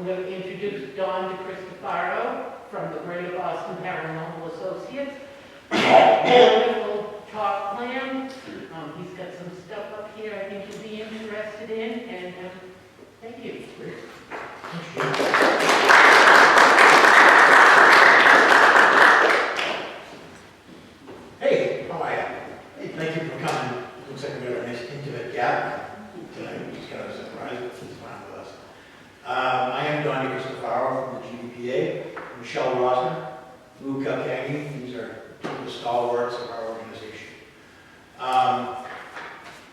I'm going to introduce Don DeCristofaro from the Greater Boston Paranormal Associates. Wonderful talk plan. He's got some stuff up here I think you'll be interested in, and thank you. Great. Hey, how are you? Hey, thank you for coming. Looks like we got a nice intimate gathering tonight, which is kind of a surprise. It's fine with us. I am Don DeCristofaro from the GBPA, Michelle Rossman, Lou Calcagni. These are two of the stalwarts of our organization.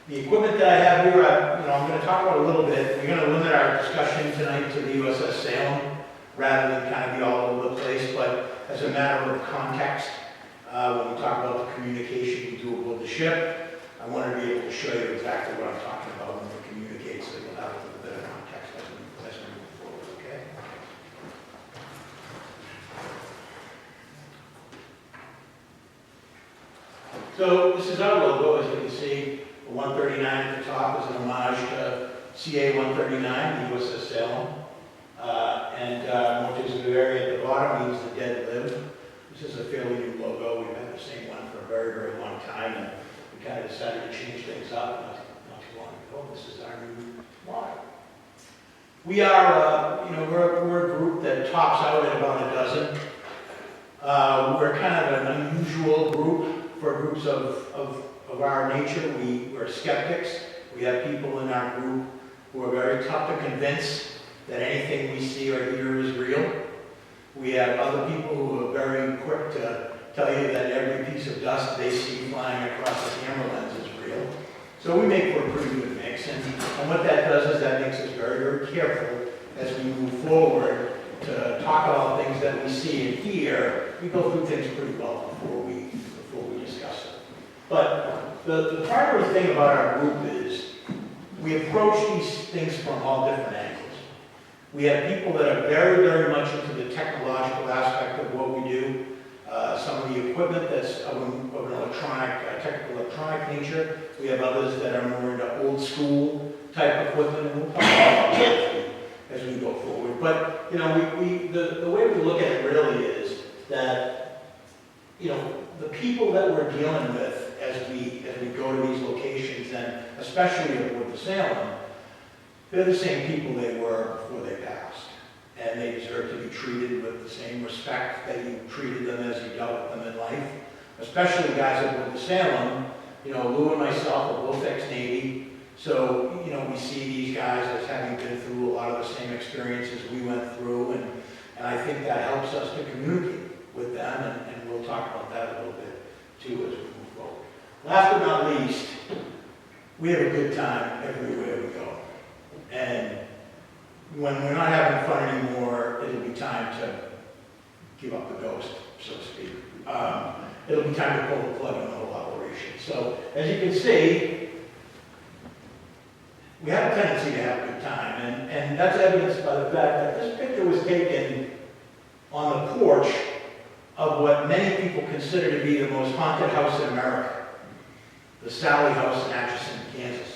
The equipment that I have here, I'm going to talk about a little bit. We're going to limit our discussion tonight to the USS Salem, rather than kind of be all over the place. But as a matter of context, when we talk about the communication we do aboard the ship, I want to be able to show you exactly what I'm talking about when we communicate, so you'll have a little bit of context as we move forward. Okay. So this is our logo, as you can see. The 139 at the top is an homage to CA 139, the USS Salem. Motives of the area at the bottom means the dead live. This is a fairly new logo. We've had the same one for a very, very long time, and we kind of decided to change things up not too long ago. This is our new motto. We are, we're a group that tops out at about a dozen. We're kind of an unusual group for groups of our nature. We're skeptics. We have people in our group who are very tough to convince that anything we see or hear is real. We have other people who are very quick to tell you that every piece of dust they see flying across the camera lens is real. So we make for a pretty good mix. And what that does is that makes us very, very careful as we move forward to talk about things that we see and hear. We go through things pretty well before we discuss it. But the primary thing about our group is we approach these things from all different angles. We have people that are very, very much into the technological aspect of what we do. Some of the equipment that's of an electronic, technical electronic nature. We have others that are more into old school type equipment, and we'll talk about that as we go forward. But the way we look at it really is that the people that we're dealing with as we go to these locations, and especially aboard the Salem, they're the same people they were before they passed. And they deserve to be treated with the same respect that you treated them as you dealt with them in life. Especially guys aboard the Salem. Lou and myself are both ex-Navy. So, we see these guys as having been through a lot of the same experiences we went through. And I think that helps us to communicate with them. And we'll talk about that a little bit too as we move forward. Last but not least, we have a good time everywhere we go. And when we're not having fun anymore, it'll be time to give up the ghost, so to speak. It'll be time to pull the plug on the whole operation. So, as you can see, we have a tendency to have a good time, and that's evidenced by the fact that this picture was taken on the porch of what many people consider to be the most haunted house in America, the Sally House in Atchison, Kansas.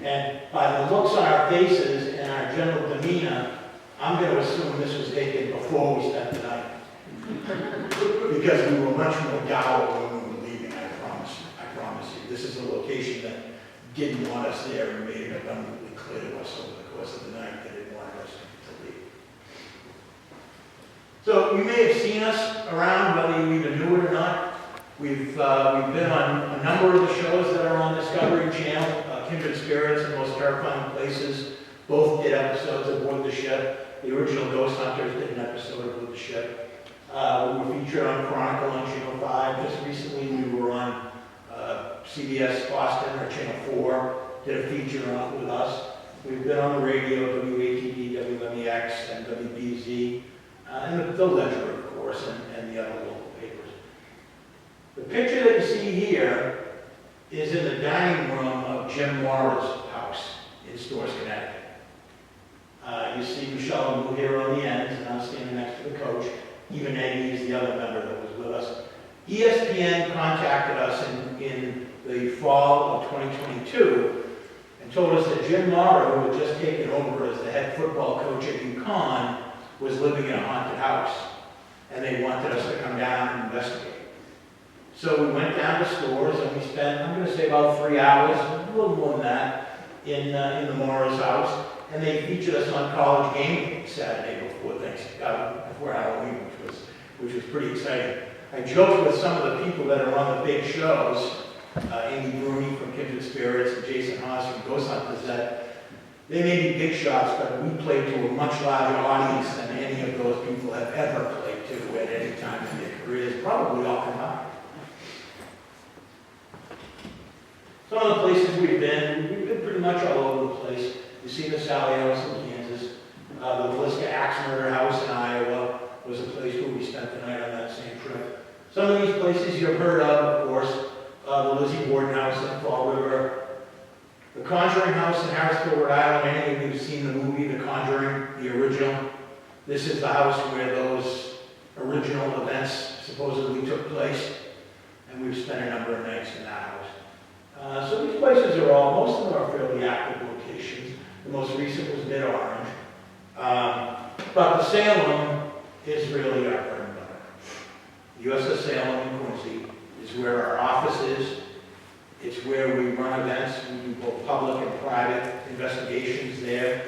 And by the looks on our faces and our general demeanor, I'm going to assume this was taken before we spent the night. Because we were much more dour when we were leaving, I promise you. This is a location that didn't want us there and made it abundantly clear to us over the course of the night that it wanted us to leave. So you may have seen us around, whether you even knew it or not. We've been on a number of the shows that are on Discovery Channel. Kindred Spirits and Most Terrifying Places both did episodes aboard the ship. The original Ghost Hunters did an episode aboard the ship. We were featured on Chronicle on Channel 5. Just recently we were on CBS Boston or Channel 4, did a feature on it with us. We've been on the radio, WATD, WMEX, and WBZ, and the Ledger, of course, and the other local papers. The picture that you see here is in the dining room of Jim Morrow's house in Storrs, Connecticut. You see Michelle and Lou here on the end, and I'm standing next to the coach. Even Aggie is the other member that was with us. ESPN contacted us in the fall of 2022 and told us that Jim Morrow, who had just taken over as the head football coach at UConn, was living in a haunted house, and they wanted us to come down and investigate. So we went down to stores, and we spent, I'm going to say, about 3 hours, a little more than that, in the Morrow's house, and they featured us on College Game Day Saturday before Halloween, which was pretty exciting. I joked with some of the people that are on the big shows, Amy Bruni from Kindred Spirits and Jason Haas from Ghost Hunters, that they may be big shots, but we played to a much larger audience than any of those people have ever played to at any time in their careers, probably all combined. Some of the places we've been pretty much all over the place. You've seen the Sally House in Kansas. The Villisca Axe Murder House in Iowa was a place where we spent the night on that same trip. Some of these places you've heard of course. The Lizzie Borden House in Fall River. The Conjuring House in Harrisville, Rhode Island. Any of you have seen the movie The Conjuring, the original? This is the house where those original events supposedly took place. And we've spent a number of nights in that house. So these places are most of them are fairly active locations. The most recent was Mid-Orange. But the Salem is really our bread and butter. USS Salem in Quincy is where our office is. It's where we run events. We do both public and private investigations there.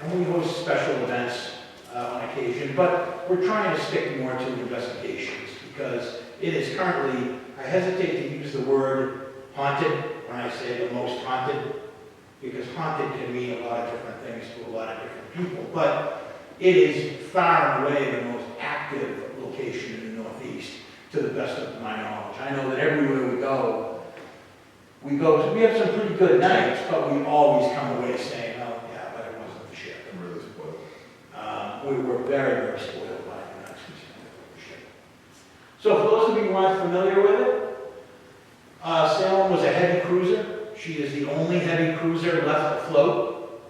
And we host special events on occasion. But we're trying to stick more to investigations because it is currently, I hesitate to use the word haunted when I say the most haunted, because haunted can mean a lot of different things to a lot of different people. But it is far and away the most active location in the Northeast, to the best of my knowledge. I know that everywhere we go, we have some pretty good nights, but we always come away saying, oh yeah, but it wasn't the ship. I'm really spoiled. We were very, very spoiled by the nights we spent at the ship. So for those of you who aren't familiar with it, Salem was a heavy cruiser. She is the only heavy cruiser left afloat.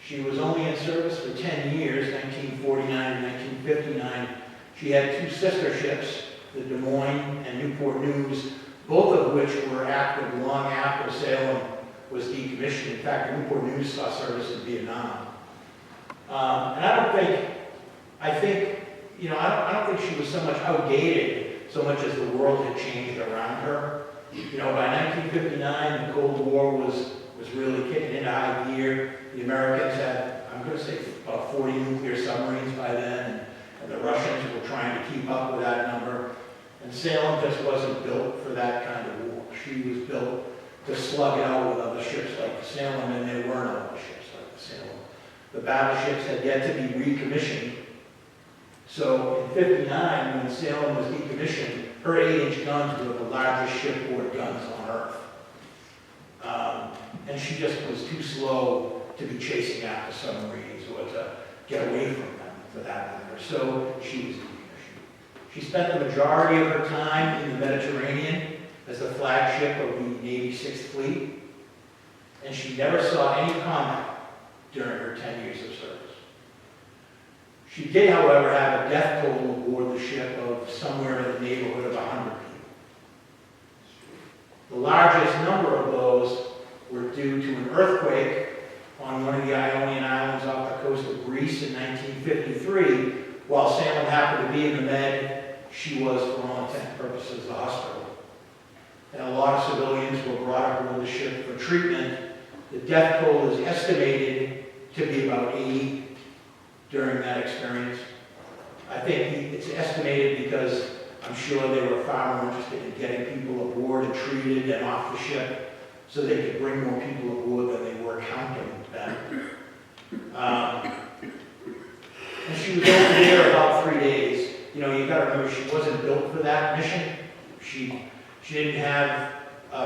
She was only in service for 10 years, 1949 to 1959. She had two sister ships, the Des Moines and Newport News, both of which were active long after Salem was decommissioned. In fact, Newport News saw service in Vietnam. And I don't think she was so much outdated, so much as the world had changed around her. You know, by 1959, the Cold War was really kicking into high gear. The Americans had, I'm going to say, about 40 nuclear submarines by then, and the Russians were trying to keep up with that number. And Salem just wasn't built for that kind of war. She was built to slug it out with other ships like the Salem, and there were no other ships like the Salem. The battleships had yet to be recommissioned. So in '59, when Salem was decommissioned, her 8-inch guns were the largest shipboard guns on Earth. And she just was too slow to be chasing after submarines or to get away from them, for that matter. So she was decommissioned. She spent the majority of her time in the Mediterranean as the flagship of the Navy 6th Fleet, and she never saw any combat during her 10 years of service. She did, however, have a death toll aboard the ship of somewhere in the neighborhood of 100 people. The largest number of those were due to an earthquake on one of the Ionian Islands off the coast of Greece in 1953. While Salem happened to be in the Med, she was, for all intents and purposes, the hospital. And a lot of civilians were brought aboard the ship for treatment. The death toll is estimated to be about 80 during that experience. I think it's estimated because I'm sure they were far more interested in getting people aboard and treated and off the ship so they could bring more people aboard than they were counting them. And she was over there about 3 days. You know, you've got to remember, she wasn't built for that mission. She didn't have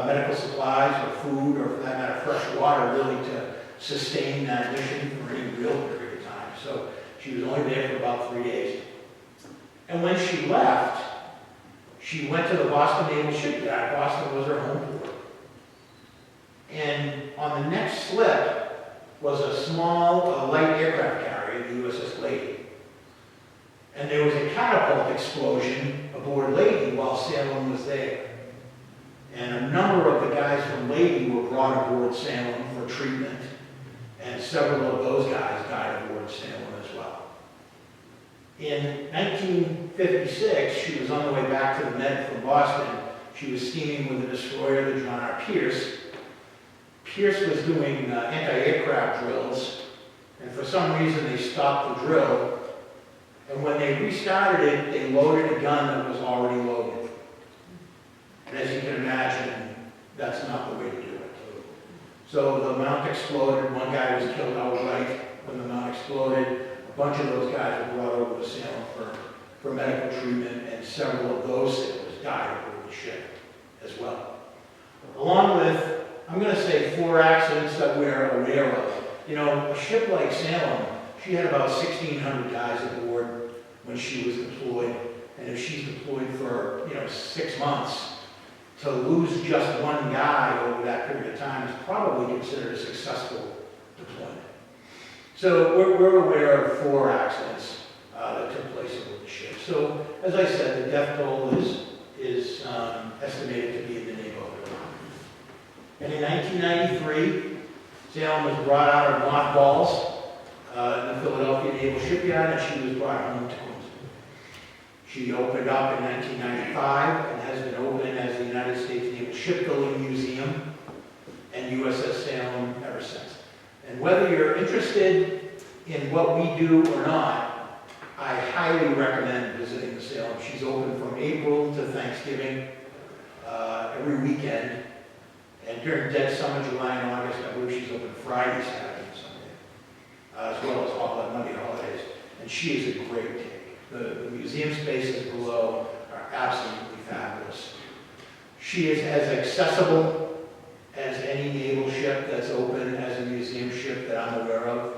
medical supplies or food or, for that matter, fresh water really to sustain that mission for any real period of time. So she was only there for about 3 days. And when she left, she went to the Boston Naval Shipyard. Boston was her home port. And on the next slip was a small light aircraft carrier, the USS Lady. And there was a catapult explosion aboard Lady while Salem was there. And a number of the guys from Lady were brought aboard Salem for treatment, and several of those guys died aboard Salem as well. In 1956, she was on the way back to the Med from Boston. She was steaming with a destroyer, the John R. Pierce. Pierce was doing anti-aircraft drills, and for some reason they stopped the drill. And when they restarted it, they loaded a gun that was already loaded. And as you can imagine, that's not the way to do it. So the mount exploded. One guy was killed outright when the mount exploded. A bunch of those guys were brought over to Salem for medical treatment, and several of those sailors died aboard the ship as well. Along with, I'm going to say, 4 accidents that we're aware of. You know, a ship like Salem, she had about 1,600 guys aboard when she was deployed. And if she's deployed for, 6 months, to lose just one guy over that period of time is probably considered a successful deployment. So we're aware of 4 accidents that took place aboard the ship. So, as I said, the death toll is estimated to be in the neighborhood of 100. And in 1993, Salem was brought out of mothballs in the Philadelphia Naval Shipyard, and she was brought home to Queens. She opened up in 1995 and has been open as the United States Naval Shipbuilding Museum and USS Salem ever since. And whether you're interested in what we do or not, I highly recommend visiting the Salem. She's open from April to Thanksgiving, every weekend. And during dead summer, July and August, I believe she's open Friday, Saturday, and Sunday, as well as all Monday holidays. And she is a great take. The museum spaces below are absolutely fabulous. She is as accessible as any naval ship that's open as a museum ship that I'm aware of.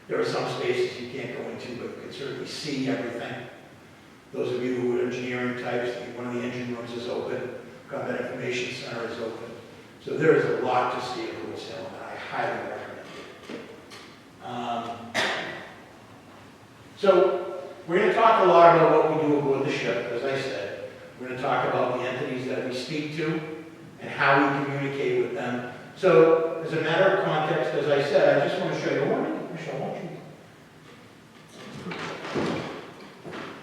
There are some spaces you can't go into, but you can certainly see everything. Those of you who are engineering types, one of the engine rooms is open, Combat Information Center is open. So there is a lot to see at Little Salem, and I highly recommend it. So we're going to talk a lot about what we do aboard the ship, as I said. We're going to talk about the entities that we speak to and how we communicate with them. So, as a matter of context, as I said, I just want to show you one. Michelle, why don't you?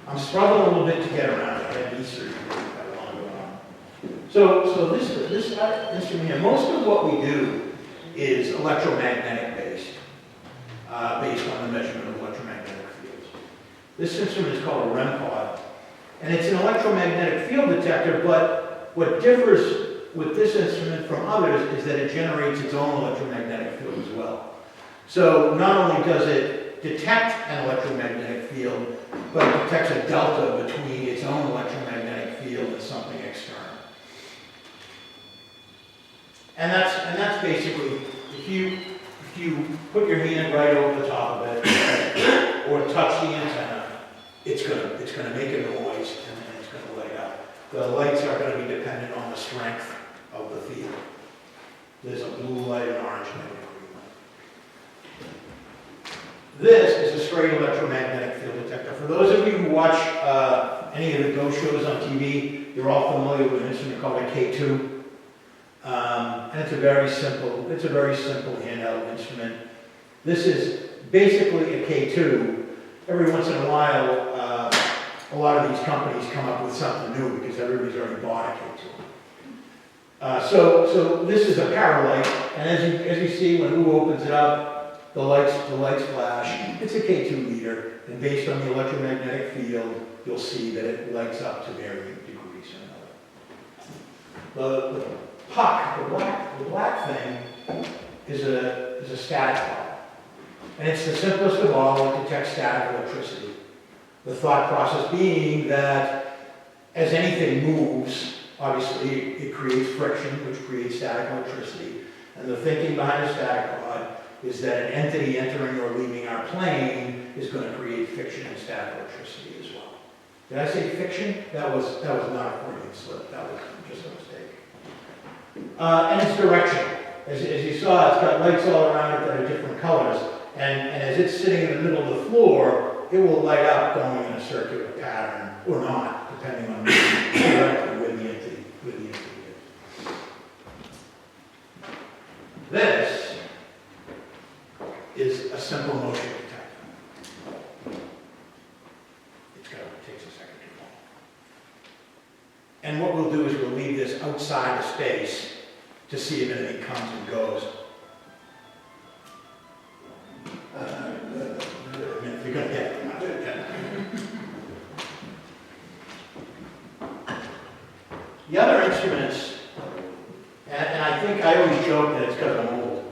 I'm struggling a little bit to get around. I had knee surgery that long ago. So this instrument here, most of what we do is electromagnetic based, based on the measurement of electromagnetic fields. This instrument is called a REM pod, and it's an electromagnetic field detector, but what differs with this instrument from others is that it generates its own electromagnetic field as well. So not only does it detect an electromagnetic field, but it detects a delta between its own electromagnetic field and something external. And that's basically, if you put your hand right over the top of it, or touch the antenna, it's gonna make a noise and then it's gonna light up. The lights are going to be dependent on the strength of the field. There's a blue light, an orange light, and a green light. This is a straight electromagnetic field detector. For those of you who watch any of the ghost shows on TV, you're all familiar with an instrument called a K2. And it's a very simple handheld instrument. This is basically a K2. Every once in a while, a lot of these companies come up with something new because everybody's already bought a K2. So this is a Paralight, and as you see, when Lou opens it up, the lights flash. It's a K2 meter, and based on the electromagnetic field, you'll see that it lights up to varying degrees. The puck, the black thing, is a static pod, and it's the simplest of all. It detects static electricity. The thought process being that as anything moves, obviously it creates friction, which creates static electricity. And the thinking behind a static pod is that an entity entering or leaving our plane is going to create friction and static electricity as well. Did I say fiction? That was not a Freudian slip. That was just a mistake. And its direction. As you saw, it's got lights all around it that are different colors. And as it's sitting in the middle of the floor, it will light up going in a circular pattern, or not, depending on where the entity is. This is a simple motion detector. It takes a second to roll. And what we'll do is we'll leave this outside of space to see if anything comes and goes. You're going to get it. The other instruments, and I think I always joke that it's because I'm old,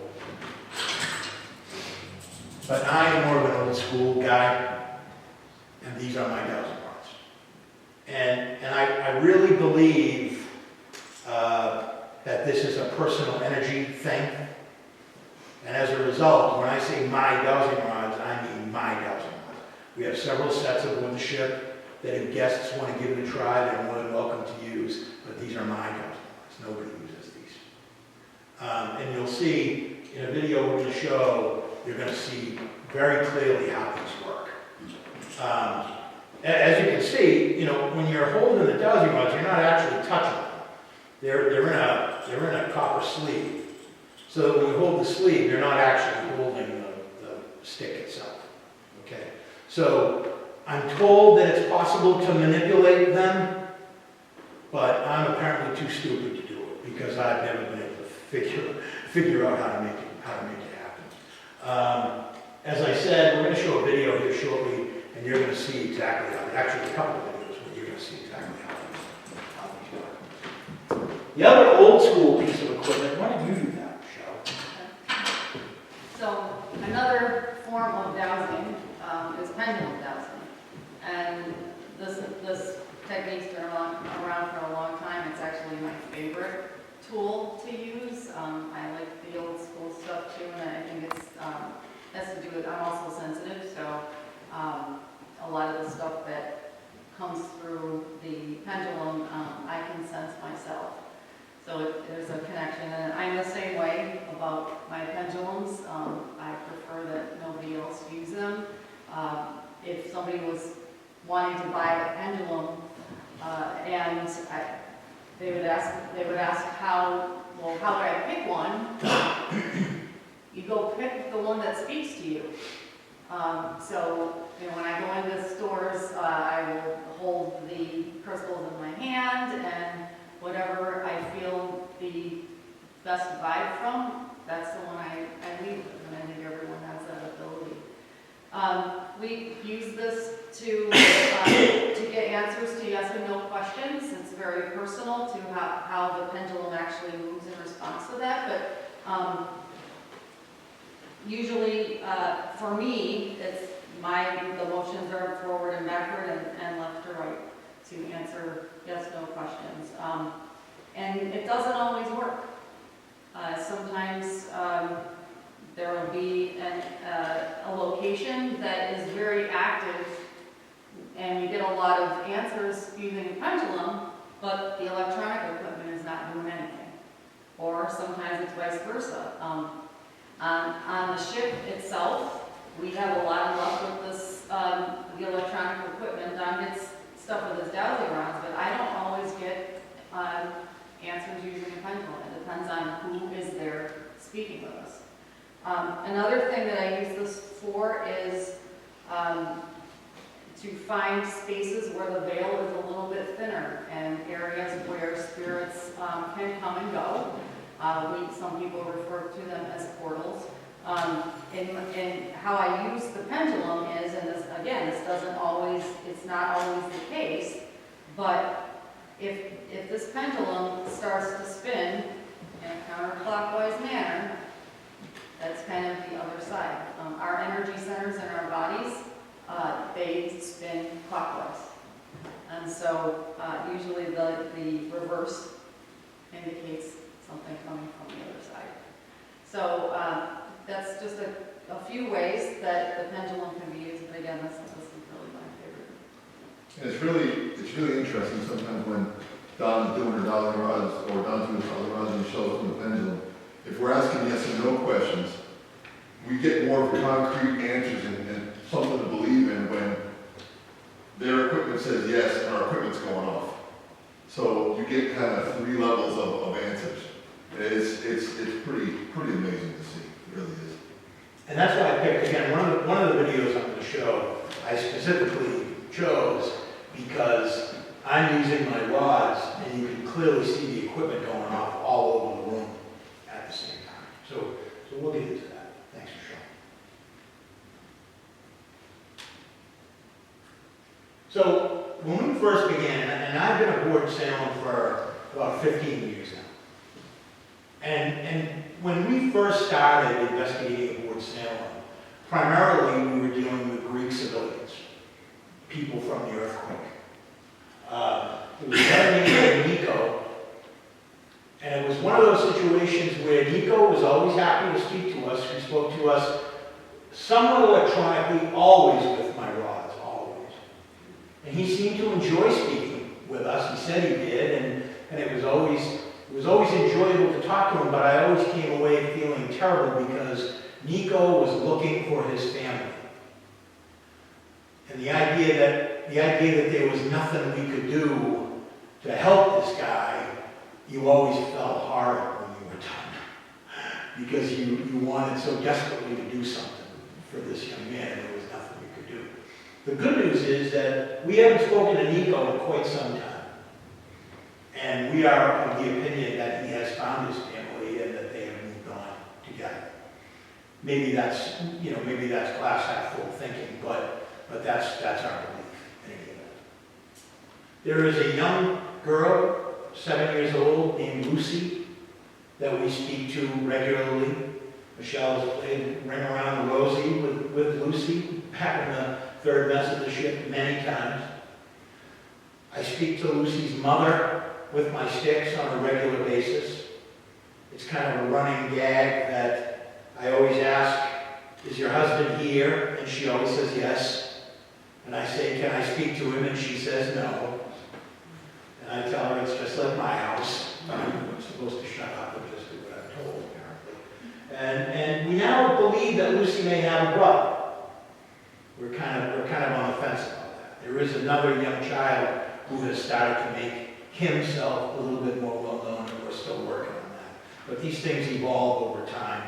but I am more of an old school guy, and these are my dowsing rods. And I really believe that this is a personal energy thing. And as a result, when I say my dowsing rods, I mean my dowsing rods. We have several sets aboard the ship that if guests want to give it a try, they're more than welcome to use, but these are my dowsing rods. Nobody uses these. And you'll see in a video we're going to show, you're going to see very clearly how these work. As you can see, when you're holding the dowsing rods, you're not actually touching them. They're in a copper sleeve. So that when you hold the sleeve, you're not actually holding the stick itself. Okay? So I'm told that it's possible to manipulate them, but I'm apparently too stupid to do it because I've never been able to figure out how to make it happen. As I said, we're going to show a video here shortly, and you're going to see exactly how. Actually, a couple of videos where you're going to see exactly how these work. The other old school piece of equipment. Why don't you do that, Michelle? So another form of dowsing is pendulum dowsing, and this technique's been around for a long time. It's actually my favorite tool to use. I like the old school stuff too, and I think it's has to do with, I'm also sensitive, so a lot of the stuff that comes through the pendulum, I can sense myself. So there's a connection, and I'm the same way about my pendulums. I prefer that nobody else use them. If somebody was wanting to buy a pendulum, and they would ask how would I pick one? You go pick the one that speaks to you. So when I go into stores, I will hold the crystals in my hand, and whatever I feel the best vibe from, that's the one I leave with, and I think everyone has that ability. We use this to get answers to yes and no questions. It's very personal to how the pendulum actually moves in response to that, but usually, for me, it's the motions are forward and backward and left to right to answer yes, no questions. And it doesn't always work. Sometimes there will be a location that is very active and you get a lot of answers using a pendulum, but the electronic equipment is not doing anything. Or sometimes it's vice versa. On the ship itself, we have a lot of luck with this, the electronic equipment. Don gets stuff with his dowsing rods, but I don't always get answers using a pendulum. It depends on who is there speaking with us. Another thing that I use this for is to find spaces where the veil is a little bit thinner and areas where spirits can come and go. Some people refer to them as portals. And how I use the pendulum is, and this, again, it's not always the case, but if this pendulum starts to spin in a counterclockwise manner, that's kind of the other side. Our energy centers in our bodies, they spin clockwise. And so usually the reverse indicates something coming from the other side. So that's just a few ways that the pendulum can be used, but again, this is really my favorite. And it's really interesting sometimes when Don's doing her dowsing rods or Don's doing his dowsing rods and he shows up with the pendulum. If we're asking yes and no questions, we get more concrete answers and something to believe in when their equipment says yes and our equipment's going off. So you get kind of 3 levels of answers. It's pretty amazing to see, it really is. And that's why I picked, again, one of the videos I'm going to show, I specifically chose because I'm using my rods, and you can clearly see the equipment going off all over the room at the same time. So we'll get into that. Thanks for showing. So when we first began, and I've been aboard Salem for about 15 years now, and when we first started investigating aboard Salem, primarily we were dealing with Greek civilians, people from the earthquake. It was a guy named Nico, and it was one of those situations where Nico was always happy to speak to us. He spoke to us somewhat electronically, always with my rods, always. And he seemed to enjoy speaking with us. He said he did, and it was always enjoyable to talk to him, but I always came away feeling terrible because Nico was looking for his family. And the idea that there was nothing we could do to help this guy, you always felt hard when you were done. Because you wanted so desperately to do something for this young man, and there was nothing we could do. The good news is that we haven't spoken to Nico in quite some time. And we are of the opinion that he has found his family and that they have moved on together. Maybe that's glass half full thinking, but that's our belief in any event. There is a young girl, 7 years old, named Lucy, that we speak to regularly. Michelle's played Ring Around the Rosie with Lucy back in the third mess of the ship many times. I speak to Lucy's mother with my sticks on a regular basis. It's kind of a running gag that I always ask, is your husband here? And she always says yes. And I say, can I speak to him? And she says no. And I tell her it's just like my house. I'm supposed to shut up and just do what I'm told, apparently. And we now believe that Lucy may have a brother. We're kind of on the fence about that. There is another young child who has started to make himself a little bit more well-known, and we're still working on that. But these things evolve over time,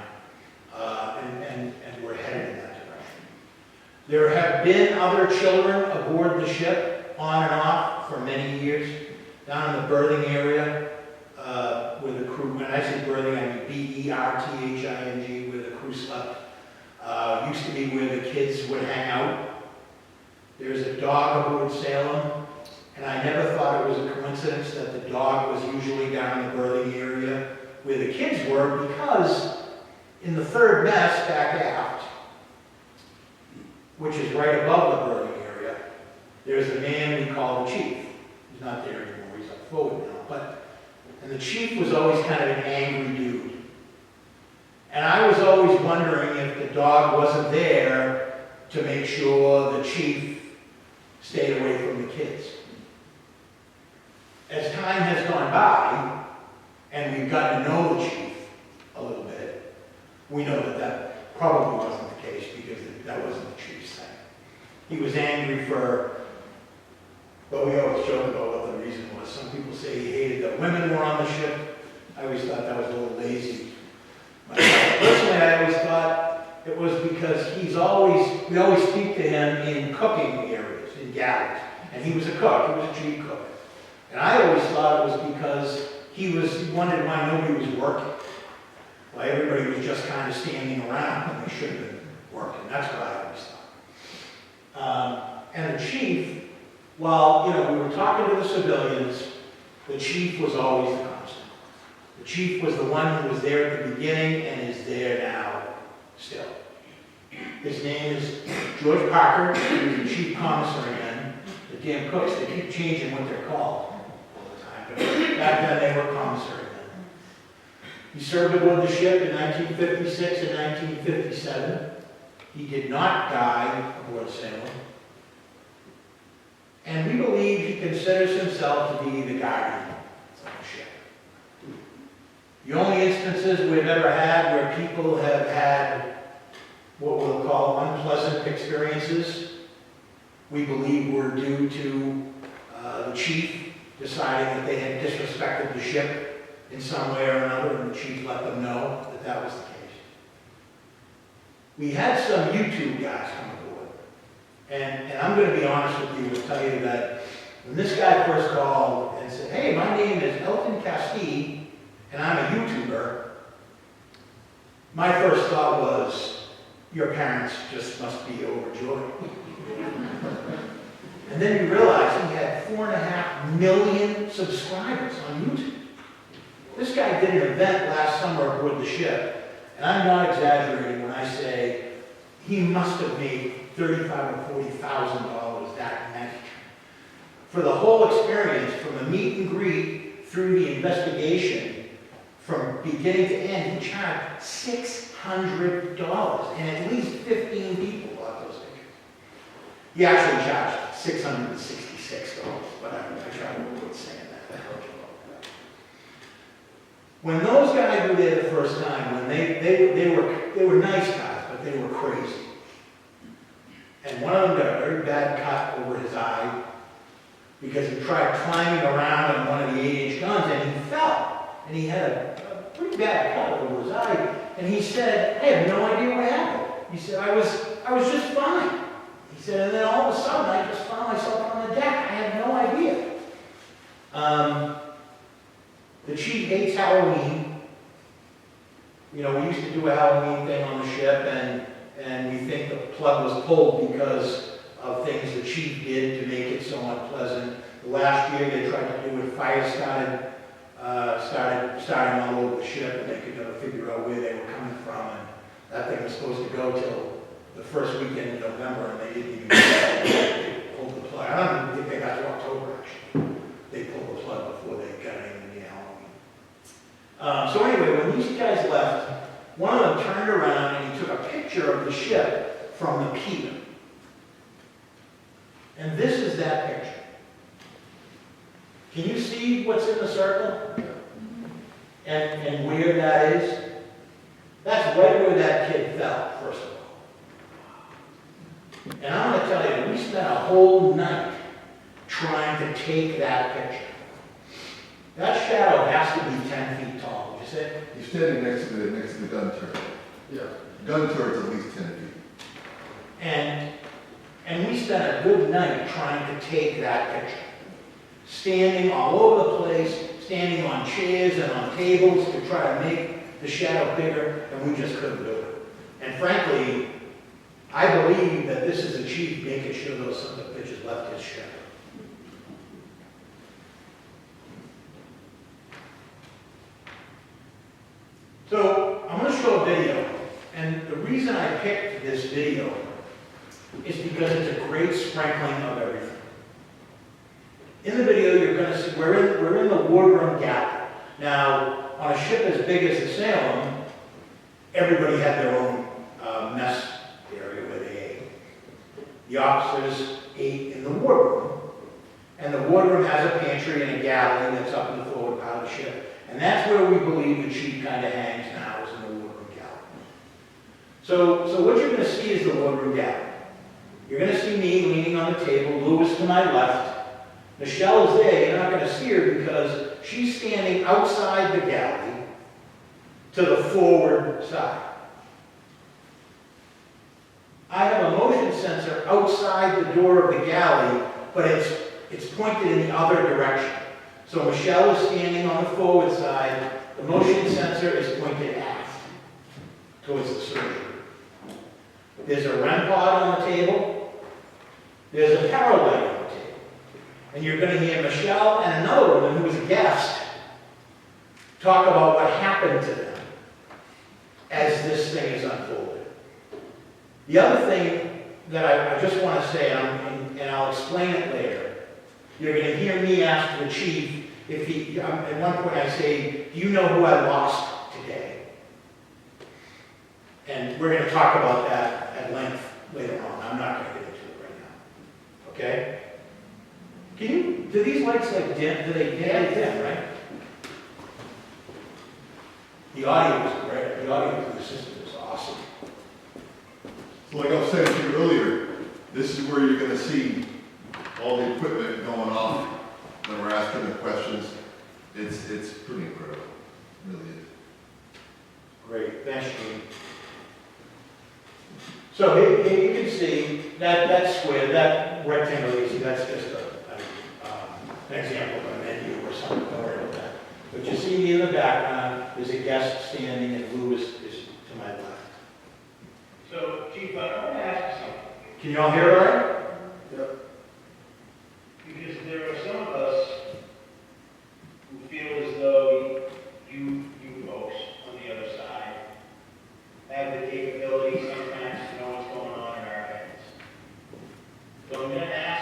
and we're headed in that direction. There have been other children aboard the ship, on and off, for many years, down in the berthing area, where the crew, when I say berthing, I mean B-E-R-T-H-I-N-G, where the crew slept. Used to be where the kids would hang out. There's a dog aboard Salem. And I never thought it was a coincidence that the dog was usually down in the berthing area where the kids were, because in the third mess back aft, which is right above the berthing area, there's a man we call the chief. He's not there anymore, he's up forward now. And the chief was always kind of an angry dude. And I was always wondering if the dog wasn't there to make sure the chief stayed away from the kids. As time has gone by, and we've gotten to know the chief a little bit, we know that that probably wasn't the case, because that wasn't the chief's thing. He was angry but we always joke about what the reason was. Some people say he hated that women were on the ship. I always thought that was a little lazy. Personally, I always thought it was because we always speak to him in cooking areas, in galleys. And he was a cook, he was a chief cook. And I always thought it was because he wondered why nobody was working. Why everybody was just kind of standing around when they should have been working. That's what I always thought. And the chief, while we were talking to the civilians, the chief was always the constant. The chief was the one who was there at the beginning and is there now still. His name is George Parker. He was the chief commissary then. The damn cooks, they keep changing what they're called all the time. But back then they were commissary then. He served aboard the ship in 1956 and 1957. He did not die aboard Salem. And we believe he considers himself to be the guardian of the ship. The only instances we've ever had where people have had what we'll call unpleasant experiences, we believe were due to the chief deciding that they had disrespected the ship in some way or another, and the chief let them know that that was the case. We had some YouTube guys come aboard, and I'm going to be honest with you and tell you that when this guy first called and said, hey, my name is Elton Castille, and I'm a YouTuber, my first thought was, your parents just must be overjoyed. And then you realize he had 4.5 million subscribers on YouTube. This guy did an event last summer aboard the ship, and I'm not exaggerating when I say he must have made $35,000 or $40,000 that night. For the whole experience, from the meet and greet through the investigation, from beginning to end, he charged $600, and at least 15 people bought those tickets. He actually charged $666, but I try to avoid saying that. When those guys were there the first time, when they were nice guys, but they were crazy. And one of them got a very bad cut over his eye because he tried climbing around on one of the 8-inch guns and he fell. And he had a pretty bad cut over his eye. And he said, I have no idea what happened. He said, I was just fine. He said, and then all of a sudden I just found myself on the deck. I had no idea. The chief hates Halloween. You know, we used to do a Halloween thing on the ship, and we think the plug was pulled because of things the chief did to make it so unpleasant. The last year they tried to do it, fire starting all over the ship, and they could never figure out where they were coming from. And that thing was supposed to go till the first weekend in November, and they didn't even they pulled the plug. I don't even think they got to October, actually. They pulled the plug before they got anything near Halloween. So anyway, when these guys left, one of them turned around and he took a picture of the ship from the pier. And this is that picture. Can you see what's in the circle? And where that is? That's right where that kid fell, first of all. And I'm going to tell you, we spent a whole night trying to take that picture. That shadow has to be 10 feet tall, would you say? You're standing next to the gun turret. Yeah. Gun turret's at least 10 feet. And we spent a good night trying to take that picture. Standing all over the place, standing on chairs and on tables to try to make the shadow bigger, and we just couldn't do it. And frankly, I believe that this is the chief making sure those son of bitches left his shadow. So I'm going to show a video, and the reason I picked this video is because it's a great sprinkling of everything. In the video, you're going to see we're in the wardroom galley. Now, on a ship as big as the Salem, everybody had their own mess area where they ate. The officers ate in the wardroom, and the wardroom has a pantry and a galley that's up in the forward part of the ship. And that's where we believe the chief kind of hangs now, is in the wardroom galley. So what you're going to see is the wardroom galley. You're going to see me leaning on the table, Lewis to my left. Michelle is there. You're not going to see her because she's standing outside the galley to the forward side. I have a motion sensor outside the door of the galley, but it's pointed in the other direction. So Michelle is standing on the forward side. The motion sensor is pointed aft towards the surgery. There's a REM pod on the table. There's a paralight on the table. And you're going to hear Michelle and another woman who was a guest talk about what happened to them as this thing is unfolded. The other thing that I just want to say, and I'll explain it later, you're going to hear me ask the chief if he, at one point I say, do you know who I lost today? And we're going to talk about that at length later on. I'm not going to get into it right now. Okay? Do these lights like dim? Do they dim, right? The audio is great. The audio through the system is awesome. So like I was saying to you earlier, this is where you're going to see all the equipment going off when we're asking the questions. It's pretty incredible. really is. Great, thanks, Gene. So here you can see that square, that rectangle, you see, that's just an example of a menu or something, don't worry about that. But you see in the background, there's a guest standing, and Lou is to my left. So, Chief, I want to ask you something. Can you all hear all right? Yep. Because there are some of us who feel as though you folks on the other side have the capability sometimes to know what's going on in our heads. So I'm going to ask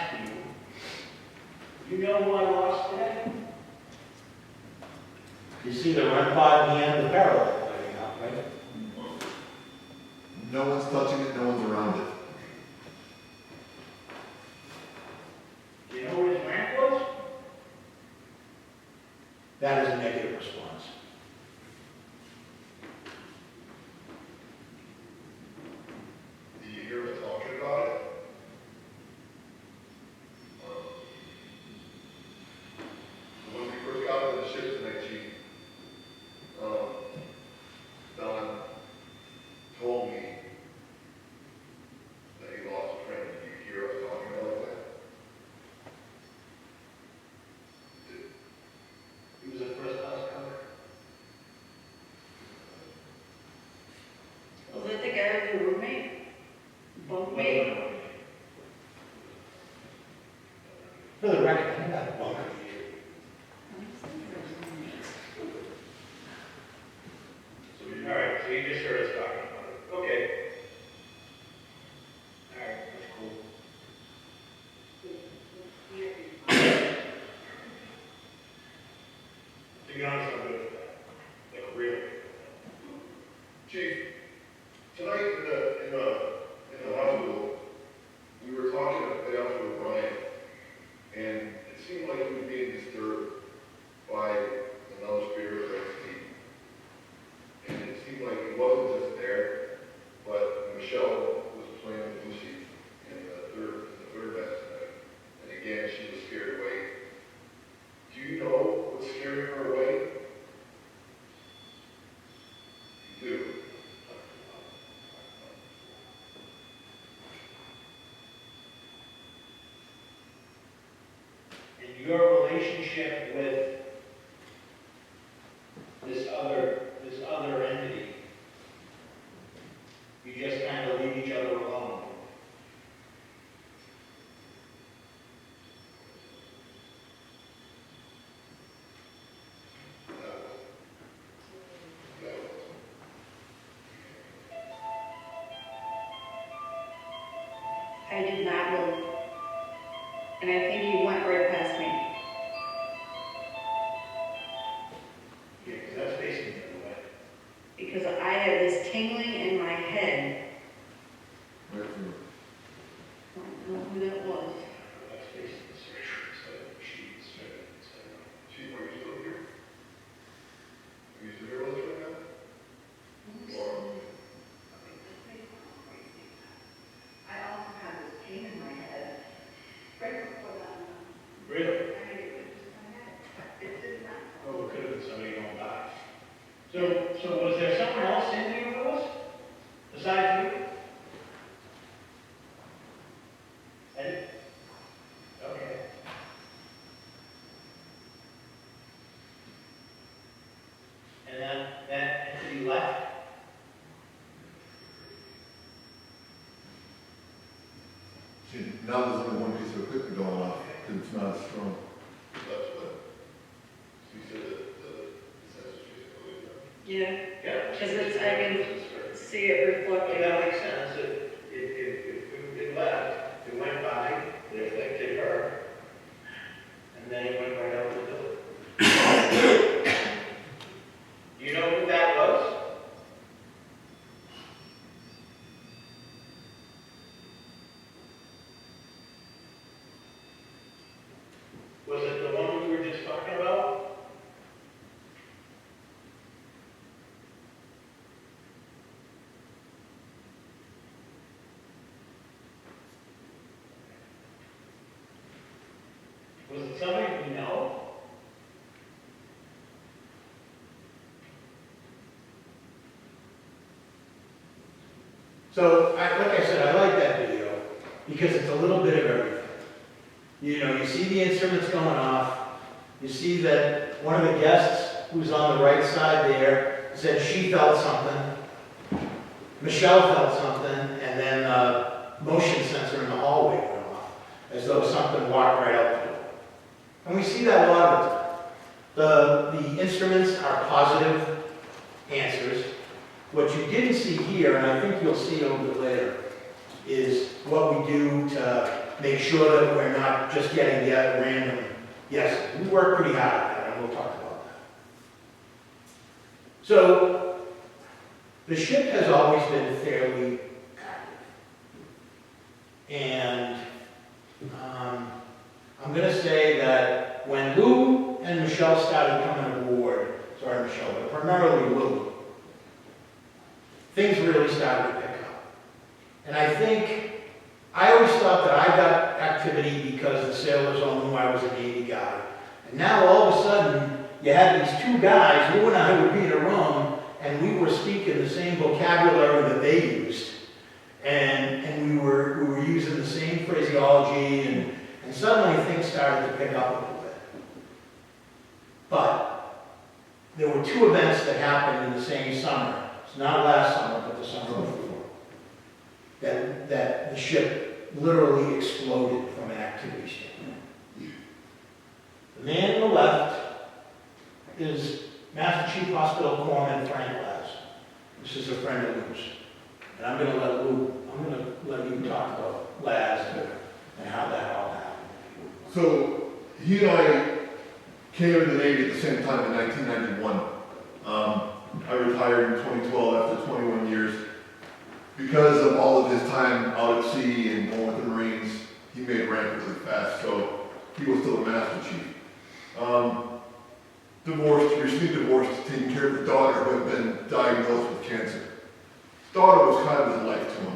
you know who I lost today? You see the run pod in the end, the parallel lighting up, right? No one's touching it, no one's around it. Do you know where his rank was? That is a negative response. Did you hear us talking about it? When we first got on the ship tonight, Chief, Don told me that he lost a friend. Did you hear us talking about that? He was a first class cover. Was it the guy with your roommate? Bunkmate? For the record, I got a bunker. All right, so you just heard us talking about it. Okay. All right, that's cool. To be honest, I'm good with that. Like, really. Chief, tonight in the hospital, we were talking about with Brian, and it seemed like he was being disturbed by another spirit or entity. And it seemed like it wasn't just there, but Michelle was playing with Lucy in the third match tonight. And again, she was scared away. Do you know what's scaring her away? You do. And your relationship with this other entity, you just kind of leave each other alone. I did not move. And I think he went right past me. Yeah, because that's facing the other way. Because I had this tingling in my head. Right from I don't know who that was. That's facing the surgery, so she's straight, so. Chief, are you still here? Are you still here with us right now? Or, I also had this pain in my head. Right before that. Really? I mean, it was just my head. It did not. Oh, it could have been somebody going by. So was there someone else in here with us? Besides you? Eddie? Okay. And that entity left? see, now there's only one piece of equipment going off, because it's not as strong. That's what, you said that the sensor she's going to. Yeah, Yeah. because it's, I can see it But reflecting. that makes sense. It left, it went by, it affected her, and then it went right out the door. You know who that was? Was it the one we were just talking about? Was it somebody we know? So, like I said, I like that video because it's a little bit of everything. You know, you see the instruments going off. You see that one of the guests who's on the right side there said she felt something. Michelle felt something, and then motion sensor in the hallway went off, as though something walked right out the door. And we see that a lot of the time. The instruments are positive answers. What you didn't see here, and I think you'll see a little bit later, is what we do to make sure that we're not just getting the random yeses. We work pretty hard at that, and we'll talk about that. So, the ship has always been fairly active. And I'm going to say that when Lou and Michelle started coming aboard, sorry Michelle, but primarily Lou, things really started to pick up. And I think, I always thought that I got activity because the sailors all knew I was a Navy guy. And now all of a sudden, you had these two guys, Lou and I would be in a room, and we were speaking the same vocabulary that they used. And we were using the same phraseology, and suddenly things started to pick up a little bit. But there were two events that happened in the same summer. It's not last summer, but the summer before. That the ship literally exploded from an activity standpoint. The man on the left is Master Chief Hospital Corpsman Frank Laz. This is a friend of Lou's. And I'm going to let you talk about Laz and how that all happened. So he and I came into the Navy at the same time in 1991. I retired in 2012 after 21 years. Because of all of his time out at sea and going with the Marines, he made rank really fast, so he was still a Master Chief. Recently divorced, taking care of the daughter who had been diagnosed with cancer. His daughter was kind of his life to him.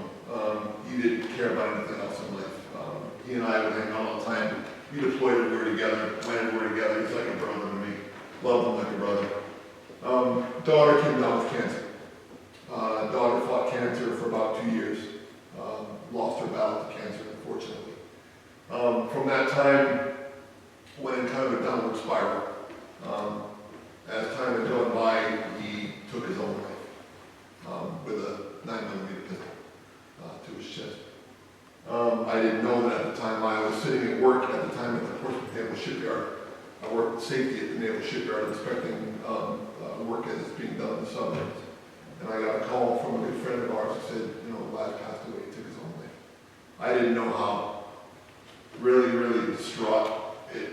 He didn't care about anything else in life. He and I would hang out all the time. We deployed everywhere together, went everywhere together. He's like a brother to me. Loved him like a brother. Daughter came down with cancer. Daughter fought cancer for about 2 years. Lost her battle to cancer, unfortunately. From that time, went in kind of a downward spiral. As time had gone by, he took his own life with a 9mm pistol to his chest. I didn't know that at the time. I was sitting at work at the time at the Portsmouth Naval Shipyard. I worked with safety at the Naval Shipyard, inspecting work as it's being done in the submarines. And I got a call from a good friend of ours who said, you know, Laz passed away, he took his own life. I didn't know how. Really, really distraught. It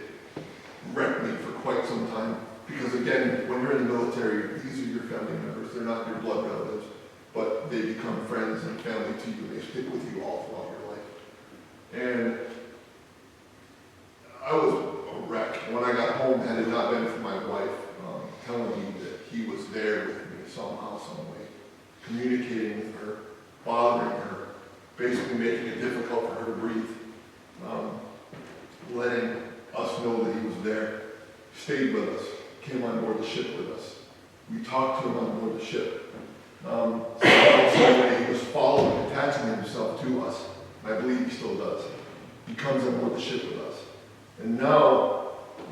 wrecked me for quite some time. Because again, when you're in the military, these are your family members. They're not your blood relatives, but they become friends and family to you. They stick with you all throughout your life. And I was a wreck. When I got home, had it not been for my wife telling me that he was there with me somehow, some way, communicating with her, bothering her, basically making it difficult for her to breathe, letting us know that he was there, stayed with us, came on board the ship with us. We talked to him on board the ship. So he was following, attaching himself to us. I believe he still does. He comes on board the ship with us. And now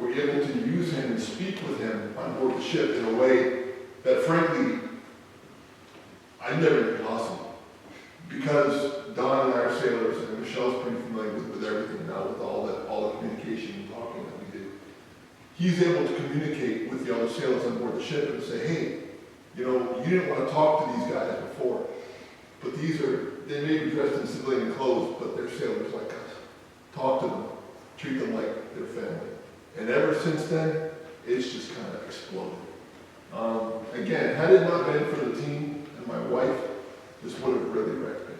we're able to use him and speak with him on board the ship in a way that, frankly, I never knew possible. Because Don and I are sailors, and Michelle's pretty familiar with everything now, with all the communication and talking that we do. He's able to communicate with the other sailors on board the ship and say, hey, you know, you didn't want to talk to these guys before, but they may be dressed in civilian clothes, but they're sailors like us. Talk to them, treat them like their family. And ever since then, it's just kind of exploded. Again, had it not been for the team and my wife, this would have really wrecked me.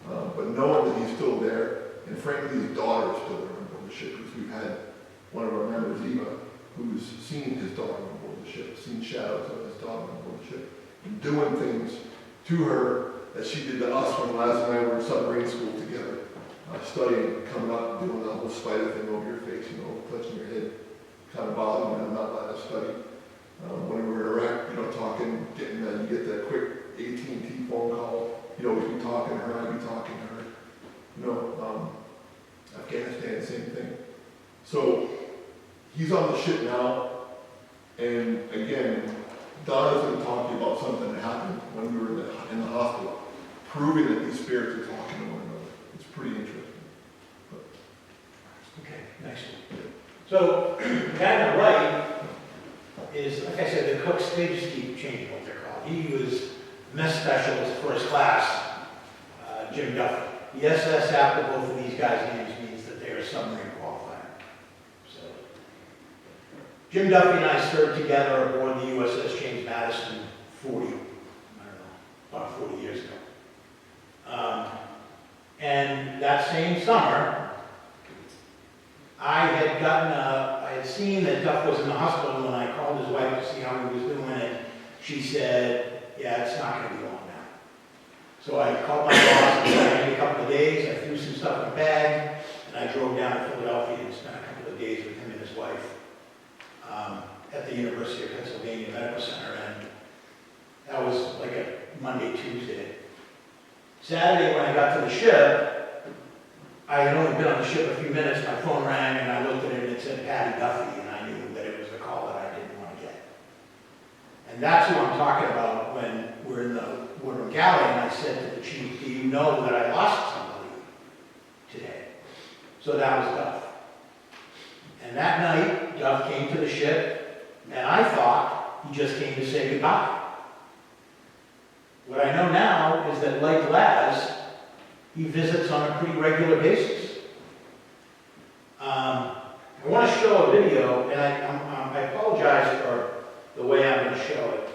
But knowing that he's still there, and frankly his daughter is still there on board the ship, because we've had one of our members, Eva, who's seen his daughter on board the ship, seen shadows of his daughter on board the ship, and doing things to her that she did to us when Laz and I were in submarine school together, studying, coming up, doing the whole spider thing over your face, you know, touching your head, kind of bothering me, I'm not letting us study. When we were in Iraq, you know, talking, getting you get that quick AT&T phone call, he'd always be talking to her, I'd be talking to her. You know, Afghanistan, same thing. So he's on the ship now, and again, Donna's going to talk to you about something that happened when we were in the hospital, proving that these spirits are talking to one another. It's pretty interesting. Okay, next one. So, the guy on the right is, like I said, the cooks, they just keep changing what they're called. He was mess specialist, first class, Jim Duffy. The SS after both of these guys' names means that they are submarine qualified. So, Jim Duffy and I served together aboard the USS James Madison 40, about 40 years ago. And that same summer, I had seen that Duff was in the hospital, and when I called his wife to see how he was doing it, she said, yeah, it's not going to be long now. So I called my boss and said, I need a couple of days. I threw some stuff in a bag, and I drove down to Philadelphia and spent a couple of days with him and his wife at the University of Pennsylvania Medical Center, and that was like a Monday, Tuesday. Saturday, when I got to the ship, I had only been on the ship a few minutes, my phone rang, and I looked at it and it said Patty Duffy, and I knew that it was the call that I didn't want to get. And that's who I'm talking about when we're in the Woodrow Galley, and I said to the chief, do you know that I lost somebody today? So that was Duff. And that night, Duff came to the ship, and I thought he just came to say goodbye. What I know now is that, like Laz, he visits on a pretty regular basis. I want to show a video, and I apologize for the way I'm going to show it,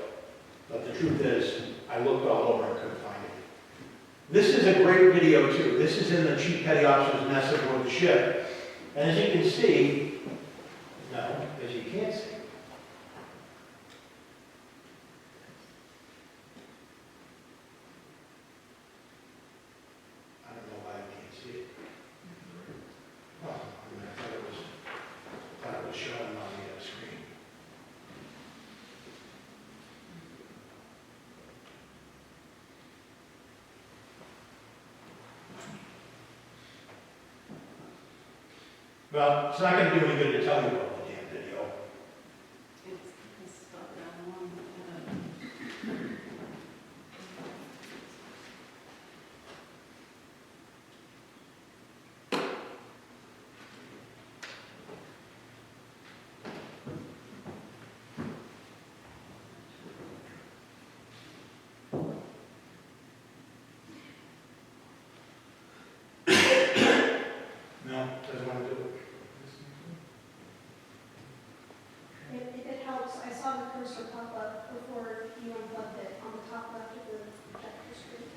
but the truth is, I looked all over and couldn't find it. This is a great video, too. This is in the Chief Petty Officer's mess aboard the ship. And as you can see, no, as you can't see, showing on the screen. Well, it's not going to do any good to tell you about the damn video. It's stuck down one. No, doesn't want to do it. If it helps, I saw the cursor pop up before you unplugged it on the top left of the projector screen.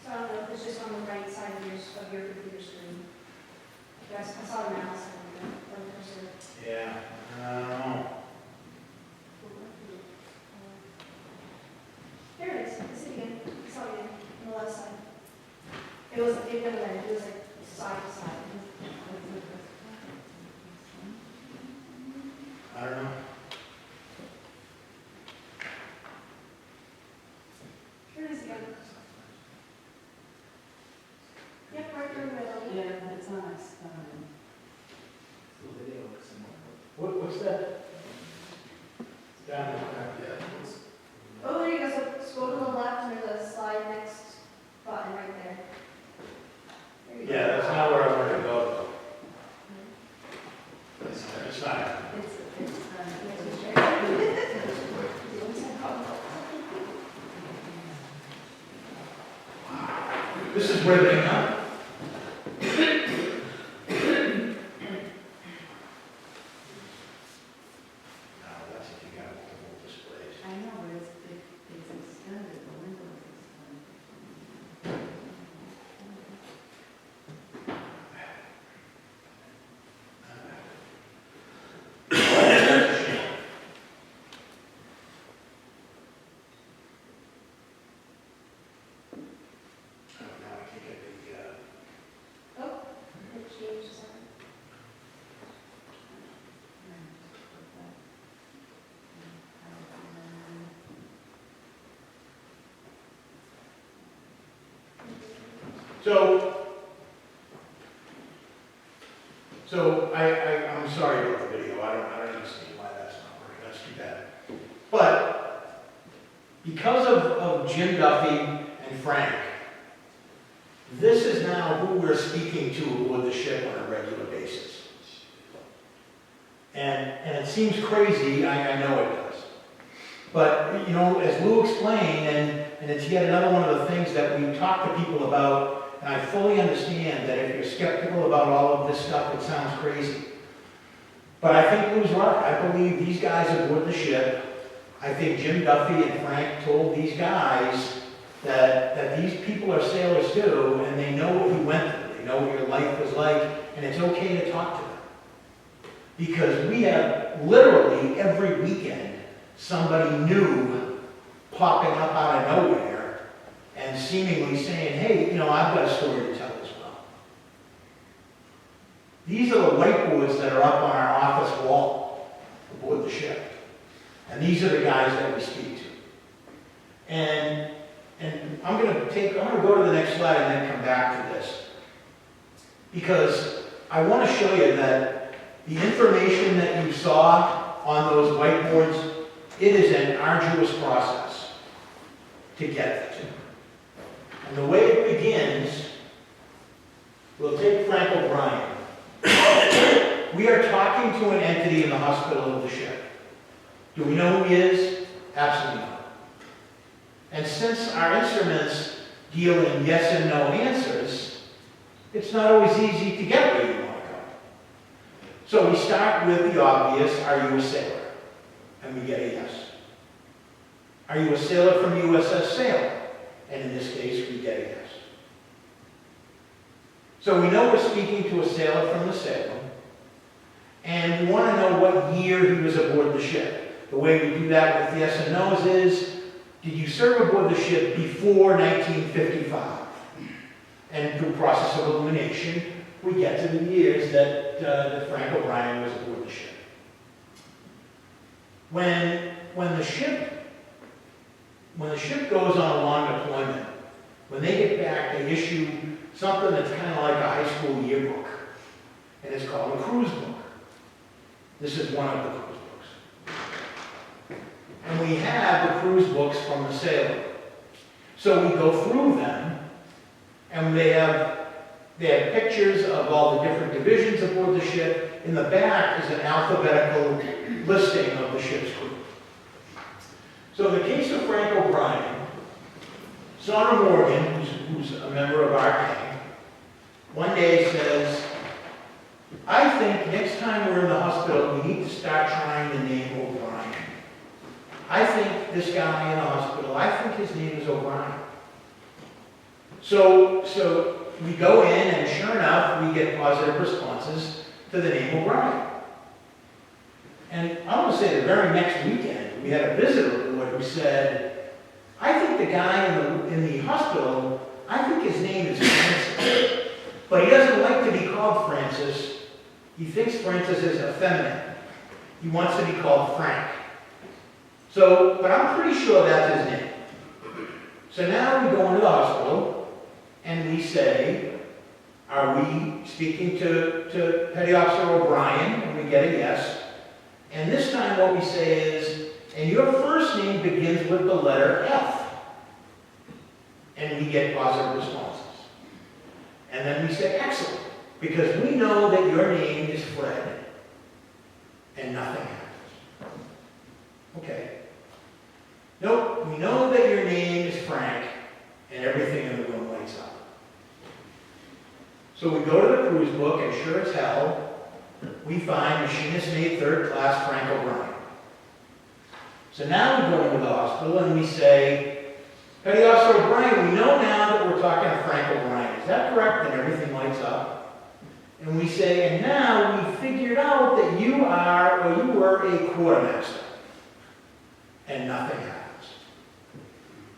So I don't know if it's just on the right side of your computer screen. Yes, I saw the mouse and the cursor. Yeah, I don't know. There it is. I see it again. I saw it again on the left side. It was like side to side. I don't know. Here it is again. Yep, right there in the middle. Yeah, it's nice. What's that? Down there. Oh, there you go. So scroll to the left and there's a slide next button right there. There you go. Yeah, that's not where I wanted to go. It's not. This is riveting, huh? No, that's if you got multiple So I'm sorry about the video. I don't understand why that's not working. That's too bad. But because of Jim Duffy and Frank, this is now who we're speaking to aboard the ship on a regular basis. And it seems crazy, I know it does. But, you know, as Lou explained, and it's yet another one of the things that we talk to people about, and I fully understand that if you're skeptical about all of this stuff, it sounds crazy. But I think Lou's right. I believe these guys aboard the ship, I think Jim Duffy and Frank told these guys that these people are sailors too, and they know what you went through. They know what your life was like, and it's okay to talk to them. Because we have literally every weekend somebody new popping up out of nowhere and seemingly saying, hey, you know, I've got a story to tell as well. These are the whiteboards that are up on our office wall aboard the ship. And these are the guys that we speak to. And I'm going to go to the next slide and then come back to this. Because I want to show you that the information that you saw on those whiteboards, it is an arduous process to get to. And the way it begins, we'll take Frank O'Brien. We are talking to an entity in the hospital of the ship. Do we know who he is? Absolutely not. And since our instruments deal in yes and no answers, it's not always easy to get where you want to go. So we start with the obvious, are you a sailor? And we get a yes. Are you a sailor from USS Salem? And in this case, we get a yes. So we know we're speaking to a sailor from the Salem, and we want to know what year he was aboard the ship. The way we do that with yes and no's is, did you serve aboard the ship before 1955? And through process of elimination, we get to the years that Frank O'Brien was aboard the ship. When the ship goes on a long deployment, when they get back, they issue something that's kind of like a high school yearbook, and it's called a cruise book. This is one of the cruise books. And we have the cruise books from the sailor. So we go through them, and they have pictures of all the different divisions aboard the ship. In the back is an alphabetical listing of the ship's crew. So in the case of Frank O'Brien, Sonny Morgan, who's a member of our gang, one day says, I think next time we're in the hospital, we need to start trying the name O'Brien. I think this guy in the hospital, I think his name is O'Brien. So we go in, and sure enough, we get positive responses to the name O'Brien. And I want to say the very next weekend, we had a visitor who said, I think the guy in the hospital, I think his name is Francis. But he doesn't like to be called Francis. He thinks Francis is effeminate. He wants to be called Frank. But I'm pretty sure that's his name. So now we go into the hospital, and we say, are we speaking to Petty Officer O'Brien? And we get a yes. And this time what we say is, and your first name begins with the letter F. And we get positive responses. And then we say, excellent, because we know that your name is Fred. And nothing happens. Okay. Nope, we know that your name is Frank, and everything in the room lights up. So we go to the cruise book, and sure as hell, we find machinist mate third class Frank O'Brien. So now we go into the hospital and we say, Petty Officer O'Brien, we know now that we're talking to Frank O'Brien. Is that correct? And everything lights up. And we say, and now we figured out that you were a quartermaster. And nothing happens.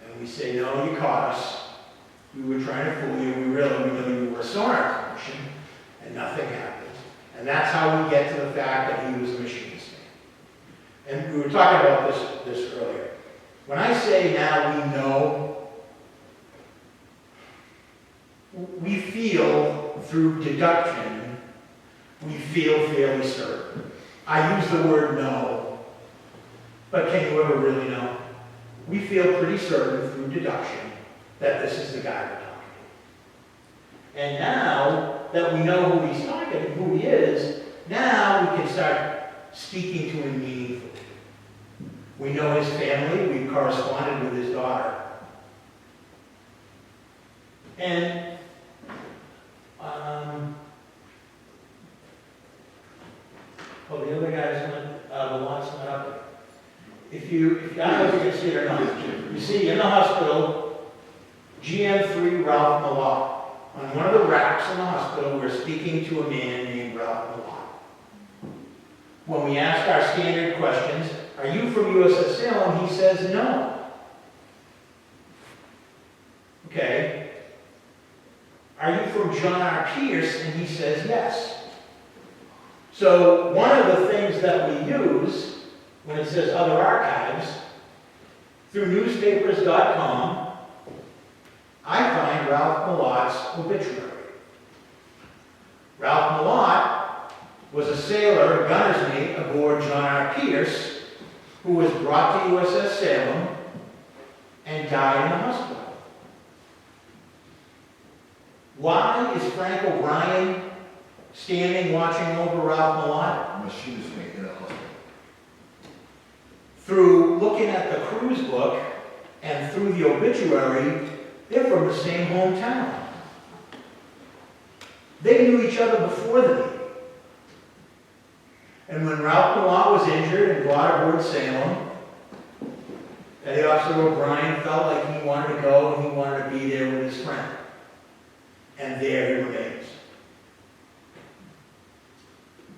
And we say, no, you caught us. We were trying to fool you. We know you were a sonar technician. And nothing happens. And that's how we get to the fact that he was a machinist. And we were talking about this earlier. When I say now we know, we feel through deduction, we feel fairly certain. I use the word know, but can you ever really know? We feel pretty certain through deduction that this is the guy we're talking to. And now that we know who he's talking, who he is, now we can start speaking to him meaningfully. We know his family, we corresponded with his daughter. And the other guys went, the lots went up. If you, I don't know if you can see it or not. You see in the hospital, GM3 Ralph Malott. On one of the racks in the hospital, we're speaking to a man named Ralph Malott. When we ask our standard questions, are you from USS Salem? He says no. Okay. Are you from John R. Pierce? And he says yes. So one of the things that we use when it says other archives, through newspapers.com, I find Ralph Malott's obituary. Ralph Malott was a sailor, a gunner's mate aboard John R. Pierce, who was brought to USS Salem and died in the hospital. Why is Frank O'Brien standing watching over Ralph Malott? Machinist mate in a hospital. Through looking at the cruise book and through the obituary, they're from the same hometown. They knew each other before the meeting. And when Ralph Malott was injured and brought aboard Salem, Petty Officer O'Brien felt like he wanted to go and he wanted to be there with his friend. And there he remains.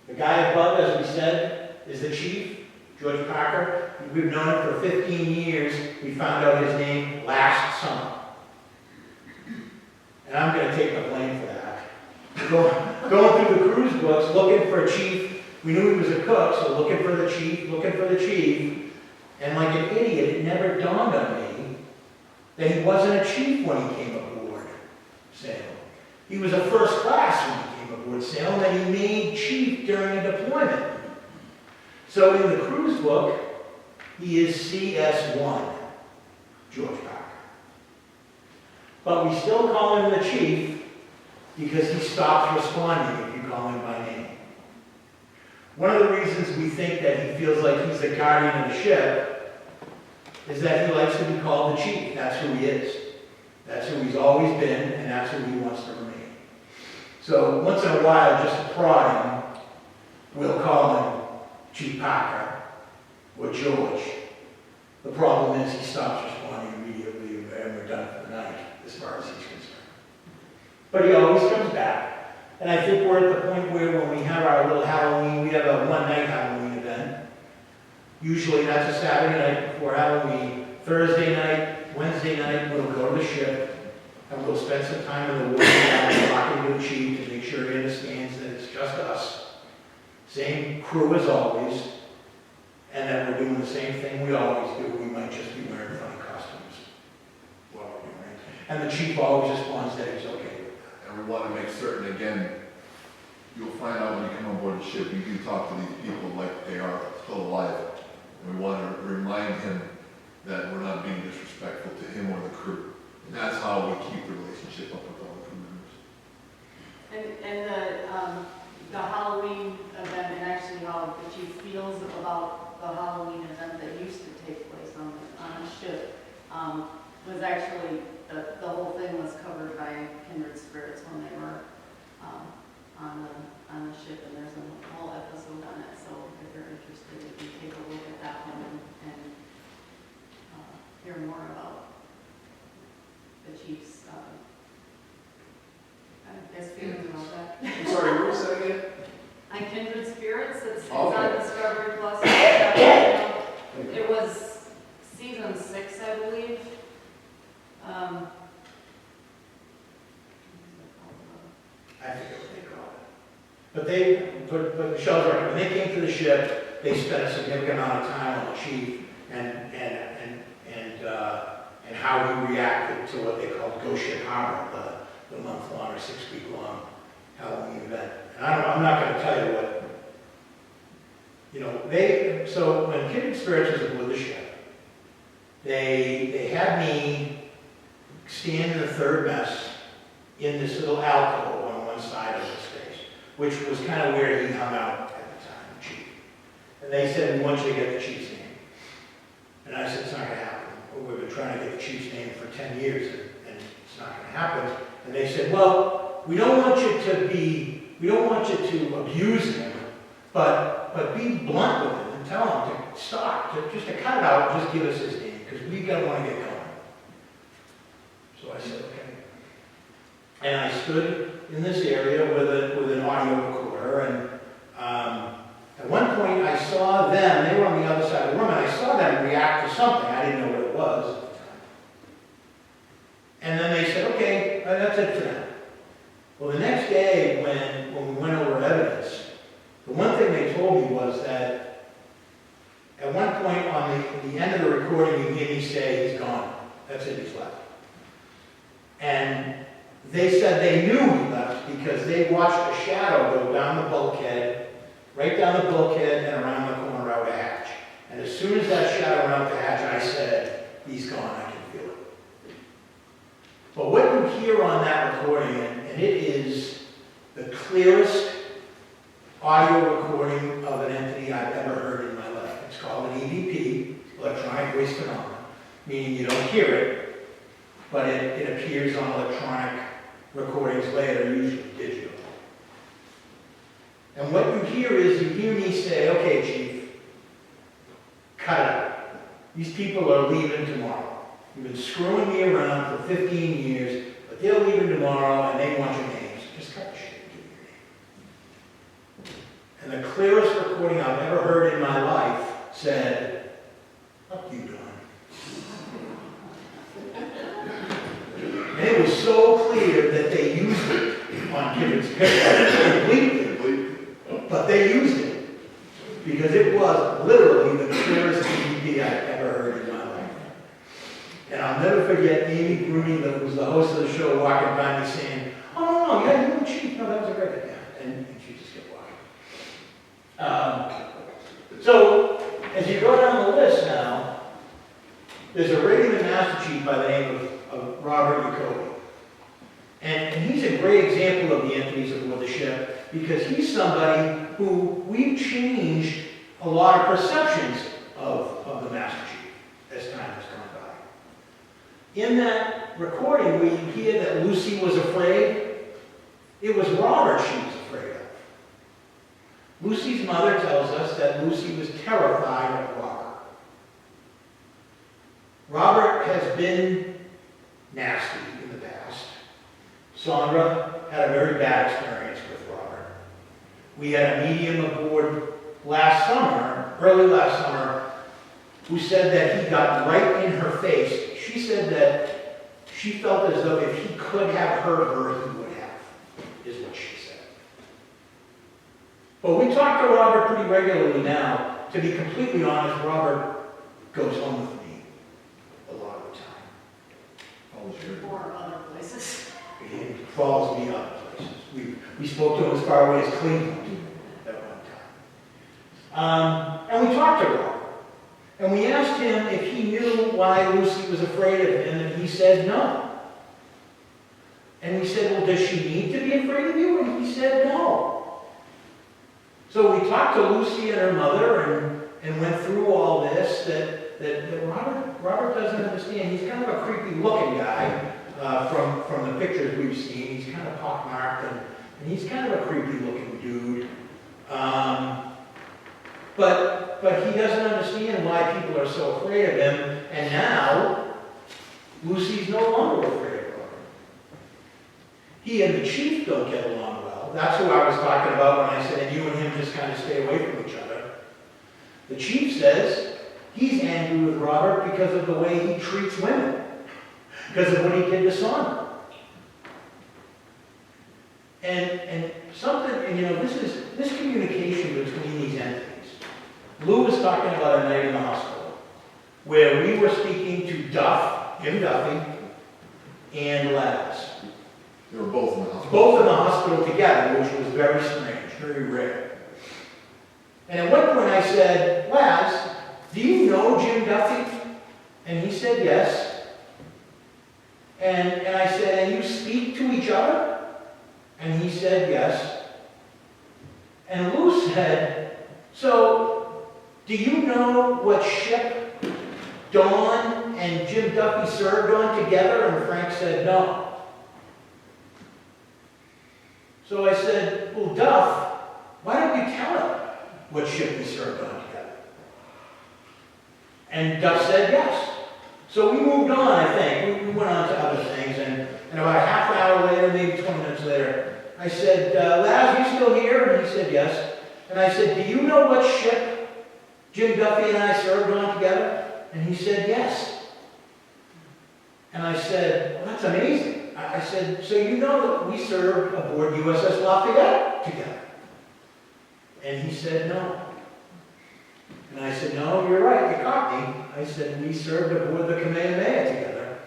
The guy above, as we said, is the chief, George Parker. We've known him for 15 years. We found out his name last summer. And I'm going to take the blame for that. Going through the cruise books, looking for a chief. We knew he was a cook, so looking for the chief. And like an idiot, it never dawned on me that he wasn't a chief when he came aboard Salem. He was a first class when he came aboard Salem, and he made chief during a deployment. So in the cruise book, he is CS1, George Parker. But we still call him the chief because he stops responding if you call him by name. One of the reasons we think that he feels like he's the guardian of the ship is that he likes to be called the chief. That's who he is. That's who he's always been, and that's who he wants to remain. So once in a while, just to prod him, we'll call him Chief Parker or George. The problem is he stops responding immediately, and we're done for the night, as far as he's concerned. But he always comes back. And I think we're at the point where when we have our little Halloween, we have a one-night Halloween event. Usually that's a Saturday night before Halloween. Thursday night, Wednesday night, we'll go to the ship, and we'll spend some time in the woods talking to the chief to make sure he understands that it's just us. Same crew as always, and that we're doing the same thing we always do. We might just be wearing funny costumes while we're doing it. And the chief always responds that he's okay with that. And we want to make certain, again, you'll find out when you come on board the ship, you do talk to these people like they are still alive. And we want to remind him that we're not being disrespectful to him or the crew. And that's how we keep the relationship up with all the crew members. And the Halloween event, and actually how the chief feels about the Halloween event that used to take place on the ship, was actually, the whole thing was covered by Kindred Spirits when they were on the ship, and there's a whole episode on it, so if you're interested, you can take a look at that one and hear more about the chief's, I guess, feelings about that. I'm sorry, what was that again? On Kindred Spirits, it's Okay. on Discovery Plus. It was season 6, I believe. I forget what they call it. But Michelle's right. When they came to the ship, they spent a significant amount of time on the chief and how he reacted to what they called Ghost Ship Harbor, the month-long or 6-week-long Halloween event. And I'm not going to tell you what, so when Kindred Spirits was aboard the ship, they had me stand in the third mess in this little alcove on one side of the space, which was kind of where he hung out at the time, the chief. And they said, we want you to get the chief's name. And I said, it's not going to happen. We've been trying to get the chief's name for 10 years, and it's not going to happen. And they said, well, we don't want you to abuse him, but be blunt with him and tell him to stop, just to cut it out, and just give us his name, because we don't want to get going. So I said, okay. And I stood in this area with an audio recorder, and at one point I saw them, they were on the other side of the room, and I saw them react to something. I didn't know what it was at the time. And then they said, okay, that's it for now. Well, the next day when we went over evidence, the one thing they told me was that at one point on the end of the recording, you hear me say, he's gone. That's it, he's left. And they said they knew he left because they watched a shadow go down the bulkhead, right down the bulkhead and around the corner out a hatch. And as soon as that shadow went out the hatch, I said, he's gone, I can feel it. But what you hear on that recording, and it is the clearest audio recording of an entity I've ever heard in my life. It's called an EVP, electronic voice phenomenon, meaning you don't hear it, but it appears on electronic recordings later, usually digital. And what you hear is, you hear me say, okay, Chief, cut it out. These people are leaving tomorrow. You've been screwing me around for 15 years, but they're leaving tomorrow and they want your names. Just cut the shit and give me your name. And the clearest recording I've ever heard in my life said, fuck you, Don. And it was so clear that they used it on Kindred's completely, but they used it because it was literally the clearest EVP I've ever heard in my life. And I'll never forget Amy Bruni, that was the host of the show, walking by me saying, oh, no, yeah, you were Chief. No, that was a great idea. And she just kept walking. So, as you go down the list now, there's a regular Master Chief by the name of Robert Jacoby. And he's a great example of the entities aboard the ship because he's somebody who we've changed a lot of perceptions of the Master Chief as time has gone by. In that recording, we hear that Lucy was afraid. It was Robert she was afraid of. Lucy's mother tells us that Lucy was terrified of Robert. Robert has been nasty in the past. Sandra had a very bad experience with Robert. We had a medium aboard last summer, early last summer, who said that he got right in her face. She said that she felt as though if he could have hurt her, he would have, is what she said. But we talk to Robert pretty regularly now. To be completely honest, Robert goes home with me a lot of the time. Or other places. He follows me other places. We spoke to him as far away as Cleveland at one time. And we talked to Robert. And we asked him if he knew why Lucy was afraid of him, and he said no. And we said, well, does she need to be afraid of you? And he said no. So we talked to Lucy and her mother and went through all this that Robert doesn't understand. He's kind of a creepy looking guy from the pictures we've seen. He's kind of pockmarked and he's kind of a creepy looking dude. But he doesn't understand why people are so afraid of him. And now, Lucy's no longer afraid of Robert. He and the Chief don't get along well. That's who I was talking about when I said you and him just kind of stay away from each other. The Chief says he's angry with Robert because of the way he treats women. Because of what he did to Sandra. And something, this communication between these entities. Lou was talking about a night in the hospital where we were speaking to Jim Duffy, and Lattice. They were both in the hospital. Both in the hospital together, which was very strange, very rare. And at one point I said, Laz, do you know Jim Duffy? And he said yes. And I said, and you speak to each other? And he said yes. And Lou said, so do you know what ship Dawn and Jim Duffy served on together? And Frank said no. So I said, well, Duff, why don't you tell him what ship we served on together? And Duff said yes. So we moved on, I think. We went on to other things, and about a half an hour later, maybe 20 minutes later, I said, Laz, you still here? And he said yes. And I said, do you know what ship Jim Duffy and I served on together? And he said yes. And I said, well, that's amazing. I said, so you know that we served aboard USS Lafayette together? And he said no. And I said, no, you're right, you caught me. I said, we served aboard the Kamehameha together.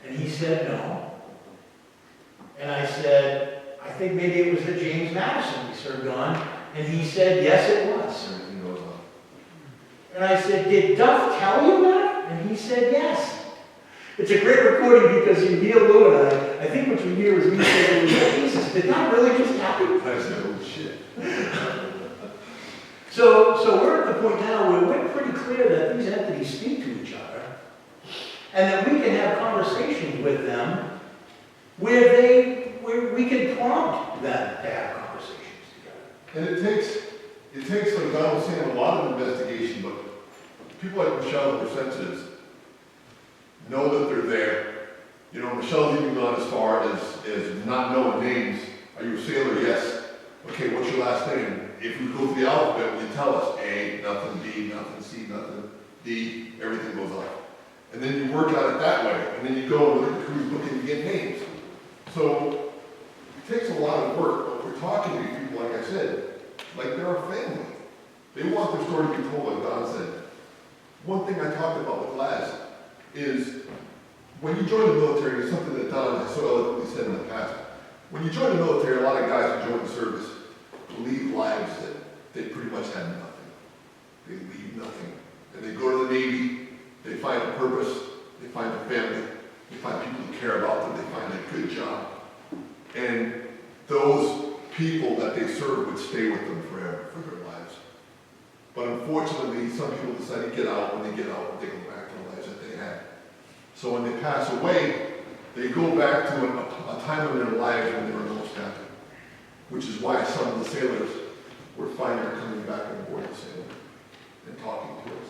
And he said no. And I said, I think maybe it was the James Madison we served on. And he said, yes, it was. Everything goes on. And I said, did Duff tell you that? And he said, yes. It's a great recording because you hear Lou and I think what you hear is me saying, Jesus, did that really just happen? I said, oh shit. So we're at the point now where we're pretty clear that these entities speak to each other and that we can have conversations with them where we can prompt them to have conversations together. And it takes, like Don was saying, a lot of investigation, but people like Michelle who are sensitives know that they're there. You know, Michelle's even gone as far as not knowing names. Are you a sailor? Yes. Okay, what's your last name? If we go through the alphabet, will you tell us? A, nothing, B, nothing, C, nothing, D, everything goes up. And then you work at it that way, and then you go and look at who's looking to get names. So it takes a lot of work, but we're talking to these people, like I said, like they're our family. They want their story to be told, like Don said. One thing I talked about with Laz is when you join the military, it's something that Don has so eloquently said in the past. When you join the military, a lot of guys who join the service lead lives that they pretty much had nothing. They leave nothing. And they go to the Navy, they find a purpose, they find a family, they find people who care about them, they find a good job. And those people that they serve would stay with them forever, for their lives. But unfortunately, some people decide to get out. When they get out, they go back to the lives that they had. So when they pass away, they go back to a time in their lives when they were most happy. Which is why some of the sailors were finding coming back on board the Salem and talking to us.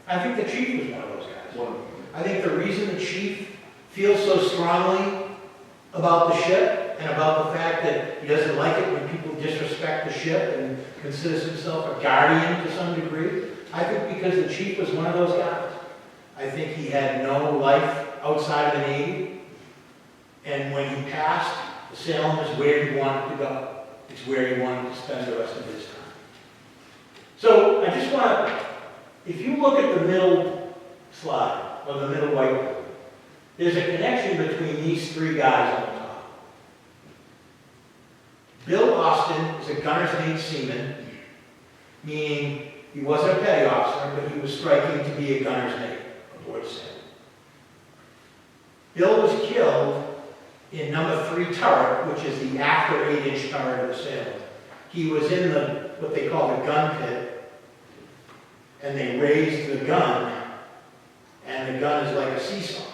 I think the chief was one of those guys. One of them. I think the reason the chief feels so strongly about the ship and about the fact that he doesn't like it when people disrespect the ship and considers himself a guardian to some degree, I think because the chief was one of those guys. I think he had no life outside of the Navy, and when he passed, the Salem is where he wanted to go. It's where he wanted to spend the rest of his time. So I just want to, if you look at the middle slide, or the middle whiteboard, there's a connection between these three guys on the top. Bill Austin is a gunner's mate seaman, meaning he wasn't a petty officer, but he was striking to be a gunner's mate aboard Salem. Bill was killed in number 3 turret, which is the after 8-inch turret of the Salem. He was in what they call the gun pit, and they raised the gun, and the gun is like a seesaw,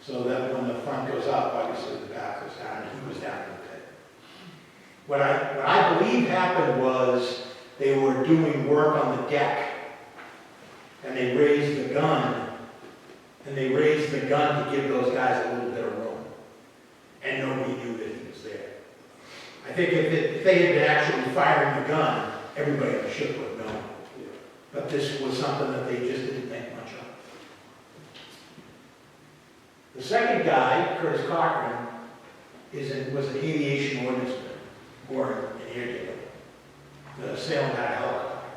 so that when the front goes up, obviously the back goes down, and he was down in the pit. What I believe happened was they were doing work on the deck, and they raised the gun, to give those guys a little bit of room. And nobody knew that he was there. I think if they had been actually firing the gun, everybody on the ship would have known. But this was something that they just didn't think much of. The second guy, Curtis Cochran, was an aviation ordnanceman, or an air digger. The Salem had a helicopter.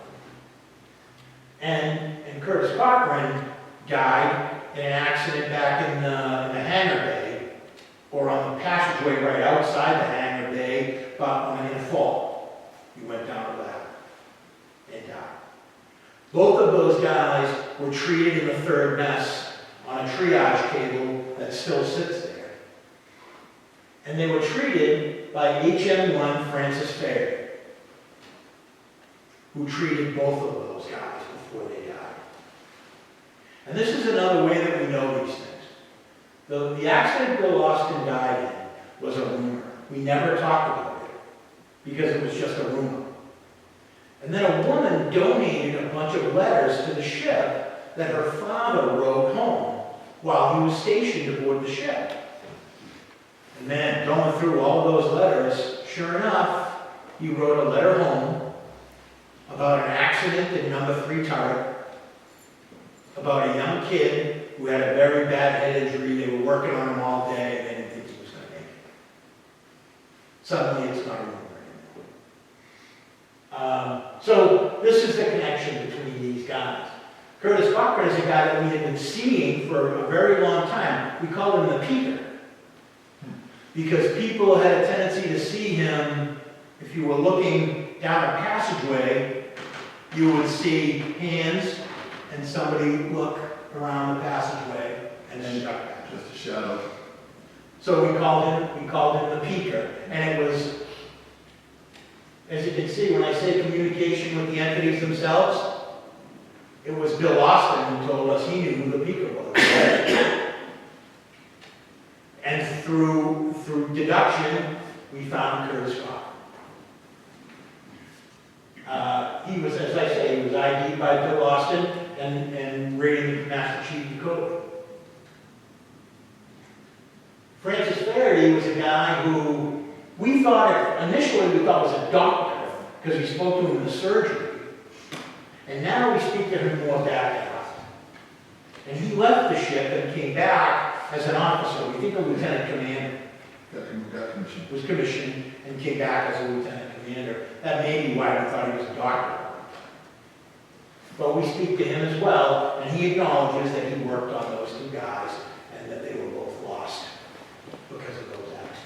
And Curtis Cochran died in an accident back in the hangar bay or on the passageway right outside the hangar bay, but in the fall, he went down to that and died. Both of those guys were treated in the third mess on a triage table that still sits there. And they were treated by HM1 Francis Fair, who treated both of those guys before they died. And this is another way that we know these things. The accident Bill Austin died in was a rumor. We never talked about it because it was just a rumor. And then a woman donated a bunch of letters to the ship that her father wrote home while he was stationed aboard the ship. And man, going through all those letters, sure enough, he wrote a letter home about an accident in number 3 turret, about a young kid who had a very bad head injury. They were working on him all day and they didn't think he was going to make it. Suddenly it's not a rumor anymore. So this is the connection between these guys. Curtis Cochran is a guy that we had been seeing for a very long time. We called him the Peter, because people had a tendency to see him. If you were looking down a passageway, you would see hands and somebody look around the passageway and then duck back. Just a shadow. So we called him the Peter. And it was, as you can see, when I say communication with the entities themselves, it was Bill Austin who told us he knew who the Peter was. And through deduction, we found Curtis Cochran. He was, as I say, he was ID'd by Bill Austin and rated Master Chief Dakota. Francis Faraday was a guy who initially we thought was a doctor because we spoke to him in the surgery. And now we speak to him more back and forth. And he left the ship and came back as an officer. We think a lieutenant commander. Got commissioned. Was commissioned and came back as a lieutenant commander. That may be why we thought he was a doctor. But we speak to him as well, and he acknowledges that he worked on those 2 guys and that they were both lost because of those acts.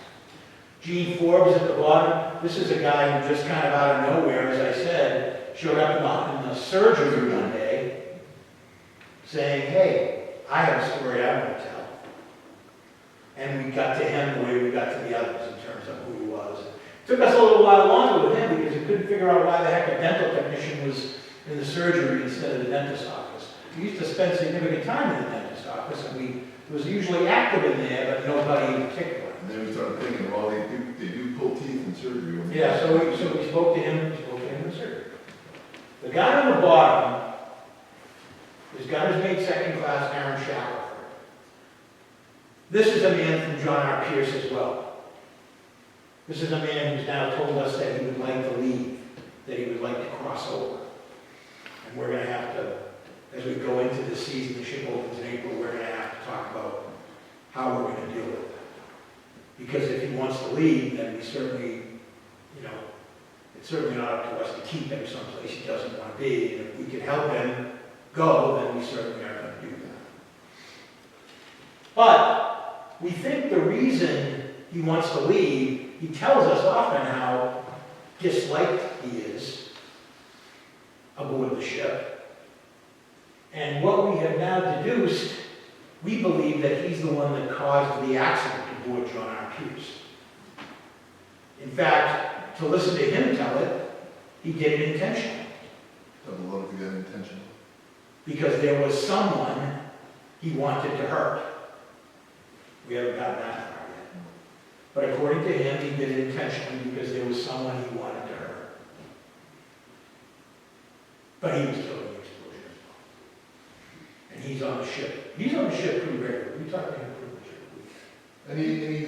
Gene Forbes at the bottom. This is a guy who just kind of out of nowhere, as I said, showed up in the surgery one day saying, hey, I have a story I want to tell. And we got to him the way we got to the others in terms of who he was. It took us a little while longer with him because we couldn't figure out why the heck a dental technician was in the surgery instead of the dentist's office. We used to spend significant time in the dentist's office, and it was usually active in there, but nobody in particular. And then we started thinking, well, they do pull teeth in surgery. Yeah, so we spoke to him in the surgery. The guy on the bottom is gunner's mate 2nd class Aaron Shackelford. This is a man from John R. Pierce as well. This is a man who's now told us that he would like to leave, that he would like to cross over. And we're going to have to, as we go into this season, the ship opens in April, we're going to have to talk about how we're going to deal with it. Because if he wants to leave, then we certainly, it's certainly not up to us to keep him someplace he doesn't want to be. And if we can help him go, then we certainly are going to do that. But we think the reason he wants to leave, he tells us often how disliked he is aboard the ship. And what we have now deduced, we believe that he's the one that caused the accident aboard John R. Pierce. In fact, to listen to him tell it, he did it intentionally. Double up to get intentional. Because there was someone he wanted to hurt. We haven't gotten that far yet. But according to him, he did it intentionally because there was someone he wanted to hurt. But he was killed in the explosion as well. And he's on the ship. He's on the ship pretty regularly. We talk to him pretty much every week.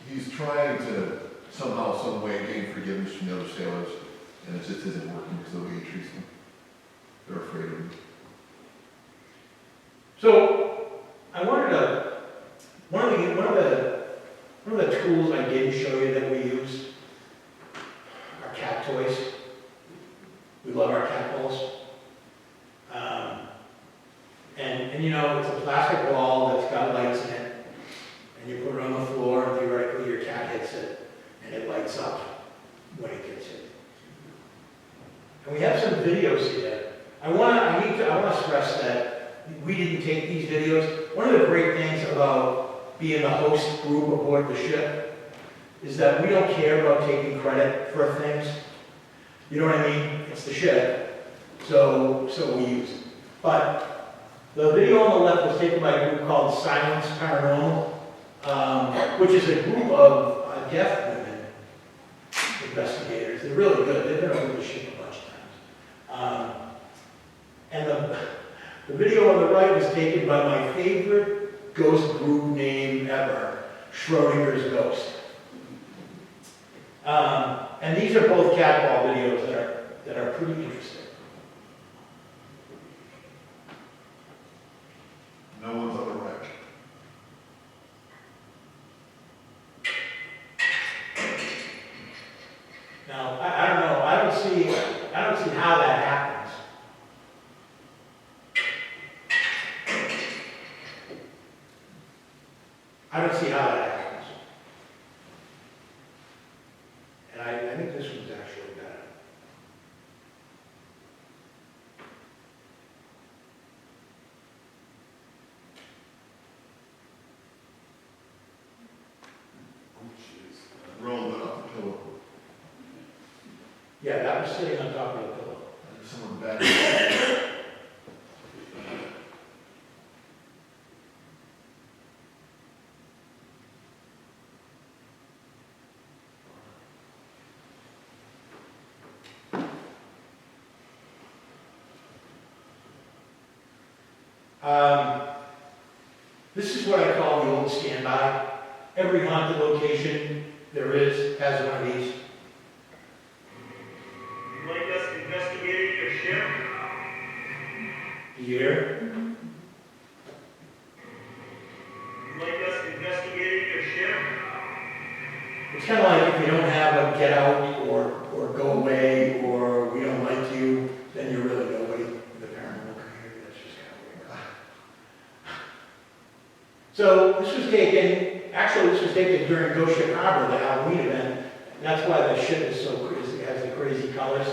And he's trying to somehow, some way gain forgiveness from the other sailors, and it just isn't working because of the way he treats them. They're afraid of him. So I wanted to, one of the tools I didn't show you that we use are cat toys. We love our cat balls. And it's a plastic ball that's got lights in it, and you put it on the floor, and lights up when it gets hit. And we have some videos here. I want to stress that we didn't take these videos. One of the great things about being the host group aboard the ship is that we don't care about taking credit for things. You know what I mean? It's the ship, so we use it. But the video on the left was taken by a group called Silence Paranormal, which is a group of deaf women investigators. They're really good. They've been over the ship a bunch of times. And the video on the right was taken by my favorite ghost group name ever, Schrodinger's Ghost. And these are both catwalk videos that are pretty interesting. No one's on the wreck. Now, I don't know. I don't see how that happens. I don't see how that happens. And I think this one's actually better. Oh, jeez. Rolled it off the pillow. Yeah, that was sitting on top of the pillow. There's someone back. This is what I call the old standby. Every haunted location there is has one of these. You'd like us investigating your ship? Here. You'd like us investigating your ship? It's kind of like if you don't have a get out or go away or we don't like you, then you're really nobody in the paranormal community. That's just kind of weird. So this was taken during Ghost Ship Harbor, the Halloween event. That's why the ship is so crazy, it has the crazy colors.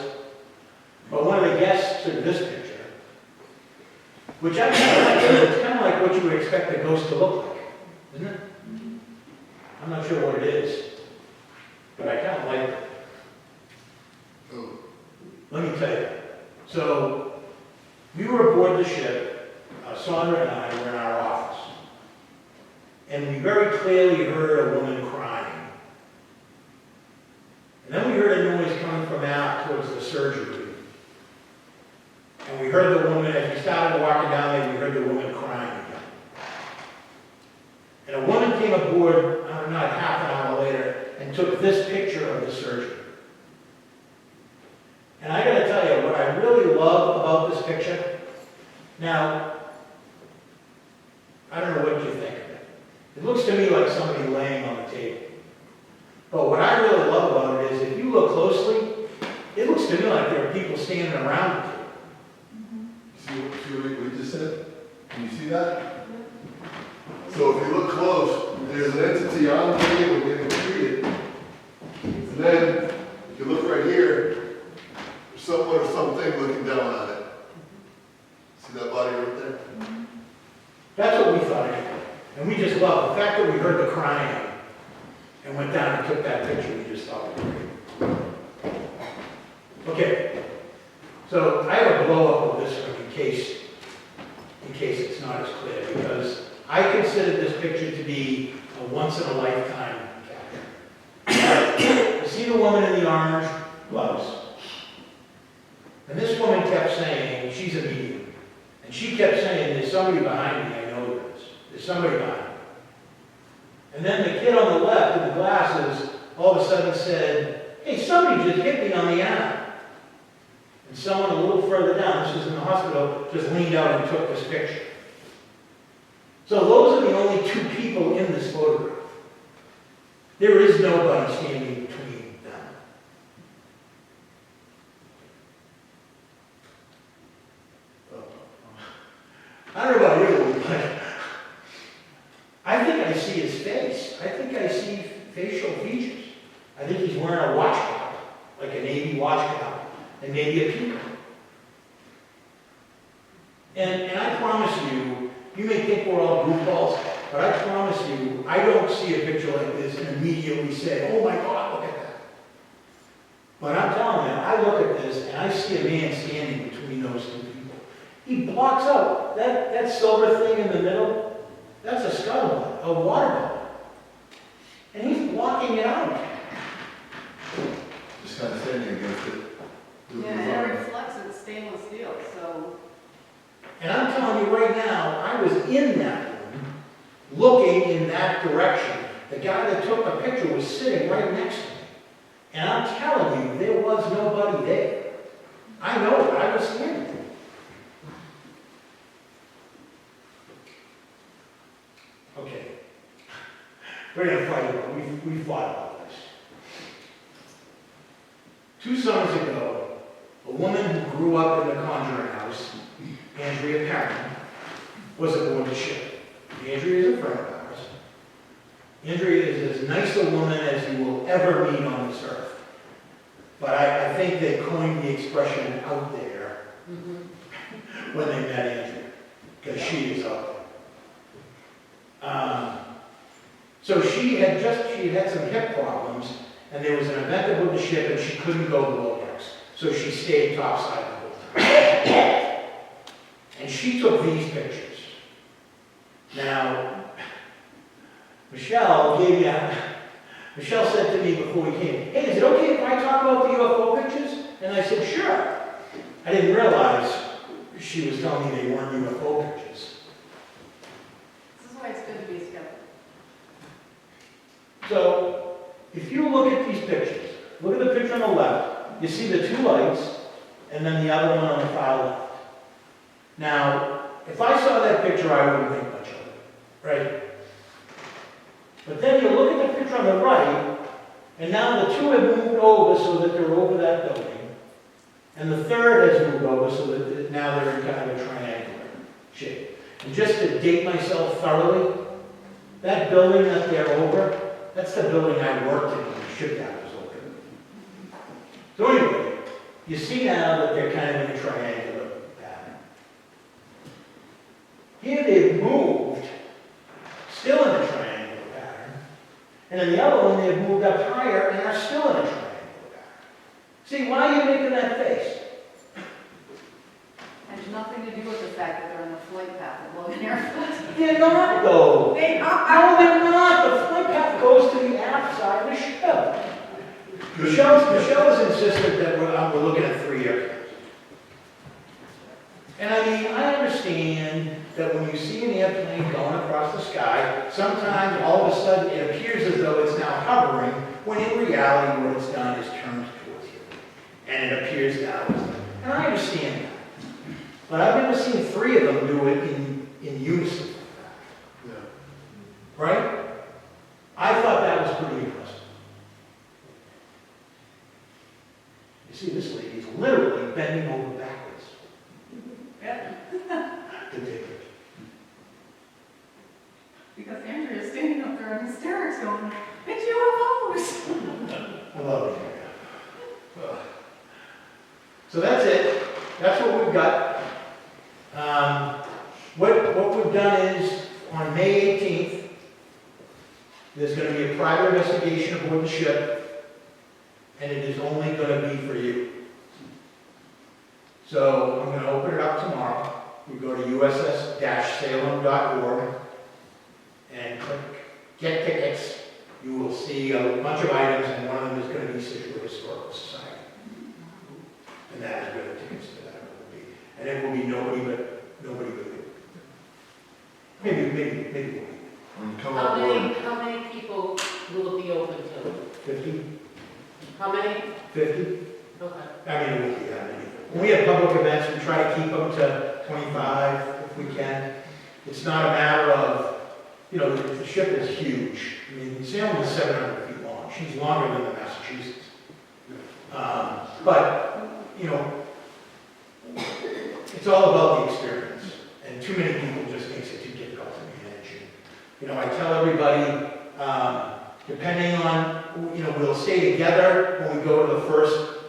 But one of the guests took this picture, which I kind of like. It's kind of like what you would expect a ghost to look like, isn't it? I'm not sure what it is, but I kind of like it. Oh. Let me tell you. So, we were aboard the ship, Sandra and I were in our office, and we very clearly heard a woman crying. And then we heard a noise coming from out towards the surgery. And we heard the woman, as we started walking down there, we heard the woman crying again. And a woman came aboard, not half an hour later, and took this picture of the surgery. And I gotta tell you, what I really love about this picture, now, I don't know what you think of it. It looks to me like somebody laying on the table. But what I really love about it is, if you look closely, it looks to me like there are people standing around the table. See what he just said? Can you see that? So if you look close, there's an entity on the table getting treated. And then, if you look right here, there's someone or something looking down on it. See that body right there? That's what we thought anyway. And we just love the fact that we heard the crying and went down and took that picture. We just thought it was great. Okay, so I have a blow up of this one in case it's not as clear, because I consider this picture to be a once in a lifetime capture. You see the woman in the orange blouse, and this woman kept saying, she's a medium, and she kept saying, there's somebody behind me, I know there is. There's somebody behind me. And then the kid on the left in the glasses all of a sudden said, hey, somebody just hit me on the arm. And someone a little further down, this was in the hospital, just leaned out and took this picture. So those are the only two people in this photograph. There is nobody standing between them. I don't know about you, but I think I see his face. I think I see facial features. I think think he's wearing a watch cap, like a Navy watch cap, and maybe a peacock. And I promise you, you may think we're all goofballs, but I promise you, I don't see a picture like this and immediately say, oh my God, look at that. But I'm telling you, I look at this and I see a man standing between those two people. He blocks out that silver thing in the middle. That's a scuttlebutt, a water bottle. And he's blocking it out. Just kind of standing against it. Yeah, and it reflects it's stainless steel, so. And I'm telling you right now, I was in that room, looking in that direction. The guy that took the picture was sitting right next to me. And I'm telling you, there was nobody there. I know it, I was standing there. Okay. We're going to fight about it. We fought about this. 2 summers ago, a woman who grew up in the Conjuring house, Andrea Perrin, was aboard the ship. Andrea is a friend of ours. Andrea is as nice a woman as you will ever meet on this earth. But I think they coined the expression out there when they met Andrea, because she is out there. So she had some hip problems, and there was an event aboard the ship, and she couldn't go below decks. So she stayed topside the whole time. And she took these pictures. Now, Michelle said to me before we came, hey, is it okay if I talk about the UFO pictures? And I said, sure. I didn't realize she was telling me they weren't UFO pictures. This is why it's good to be skeptical. So, if you look at these pictures, look at the picture on the left, you see the 2 lights, and then the other one on the far left. Now, if I saw that picture, I wouldn't think much of it, right? But then you look at the picture on the right, and now the 2 have moved over so that they're over that building, and the third has moved over so that now they're in kind of a triangular shape. And just to date myself thoroughly, that building that they're over, that's the building I worked in when the shipyard was open. So anyway, you see now that they're kind of in a triangular pattern. Here they've moved, still in a triangular pattern, and in the other one they've moved up higher and are still in a triangular pattern. See, why are you making that face? Has nothing to do with the fact that they're in the flight path of Logan Airfield. They're not, though. They are. No, they're not. The flight path goes to the aft side of the ship. Michelle has insisted that we're looking at 3 airplanes. And I mean, I understand that when you see an airplane going across the sky, sometimes all of a sudden it appears as though it's now hovering, when in reality what it's done is turned towards you. And it appears now as though. And I understand that. But I've never seen 3 of them do it in unison. Yeah. Right? I thought that was pretty impressive. You see, this lady is literally bending over backwards Yeah. to take it. Because Andrea's standing up there in hysterics going, it's UFOs! I love it. So that's it. That's what we've got. What we've done is, on May 18th, there's going to be a private investigation aboard the ship, and it is only going to be for you. So I'm going to open it up tomorrow. You go to USS-Salem.org and click Get Tickets. You will see a bunch of items, and one of them is going to be Scituate Historical Society. And that is where the tickets to that will be. And it will be nobody but you. Maybe we'll be. When you come How on board, many people will it be open to? 50? How many? 50? Okay. I mean, it won't be that many. When we have public events, we try to keep them to 25 if we can. It's not a matter of, the ship is huge. I mean, Salem is 700 feet long. She's longer than the Massachusetts. But, it's all about the experience. And too many people just makes it too difficult to manage. I tell everybody, Depending on, we'll stay together when we go to the first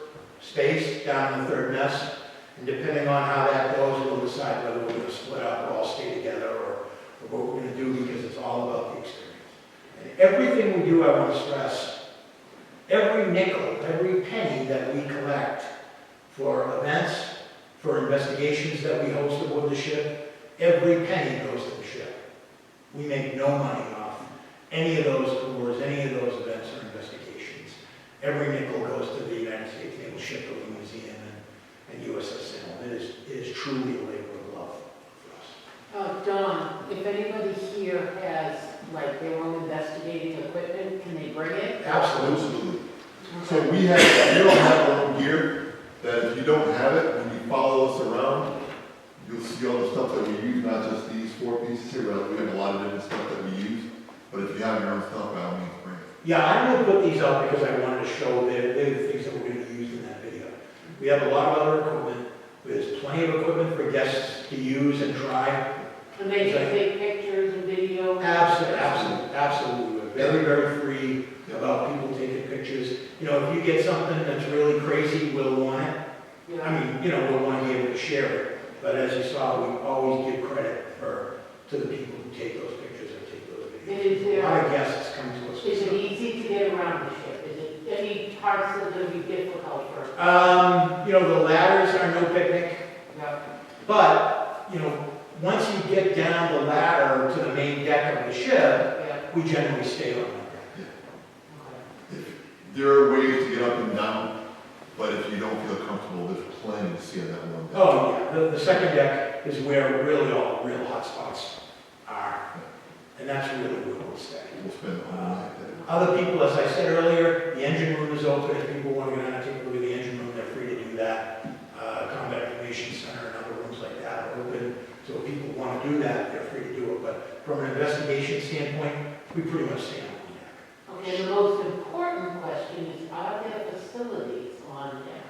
space down in the third mess. And depending on how that goes, we'll decide whether we're going to split up or all stay together or what we're going to do, because it's all about the experience. And everything we do, I want to stress, every nickel, every penny that we collect for events, for investigations that we host aboard the ship, every penny goes to the ship. We make no money off any of those tours, any of those events or investigations. Every nickel goes to the United States Naval Shipbuilding Museum and USS Salem. It is truly a labor of love for us. Don, if anybody here has like their own investigating equipment, can they bring it? Absolutely. So we don't have our own gear, that if you don't have it, when you follow us around, you'll see all the stuff that we use, not just these 4 pieces here, but we have a lot of different stuff that we use. But if you have your own stuff, by all means, bring it. Yeah, I'm going to put these up because I wanted to show they're the things that we're going to use in that video. We have a lot of other equipment. There's plenty of equipment for guests to use and try. And they can take pictures and video? Absolutely. We're very, very free about people taking pictures. If you get something that's really crazy, we'll want it. Yeah. I mean, we'll want to be able to share it. But as you saw, we always give credit to the people who take those pictures or take those videos. A lot of guests come to us. Is it easy to get around the ship? Is it any parts that are going to be difficult for? The ladders are no picnic. Yeah. But, once you get down the ladder to the main deck of the ship, Yeah. we generally stay on that deck. Okay. There are ways to get up and down, but if you don't feel comfortable, there's plenty to see on that one deck. Oh, yeah. The second deck is where really all the real hot spots are. And that's really where we'll stay. We'll spend the whole night there. Other people, as I said earlier, the engine room is open. If people want to go down and take a look at the engine room, they're free to do that. Combat Information Center and other rooms like that are open. So if people want to do that, they're free to do it. But from an investigation standpoint, we pretty much stay on the deck. Okay, the most important question is, are there facilities on there?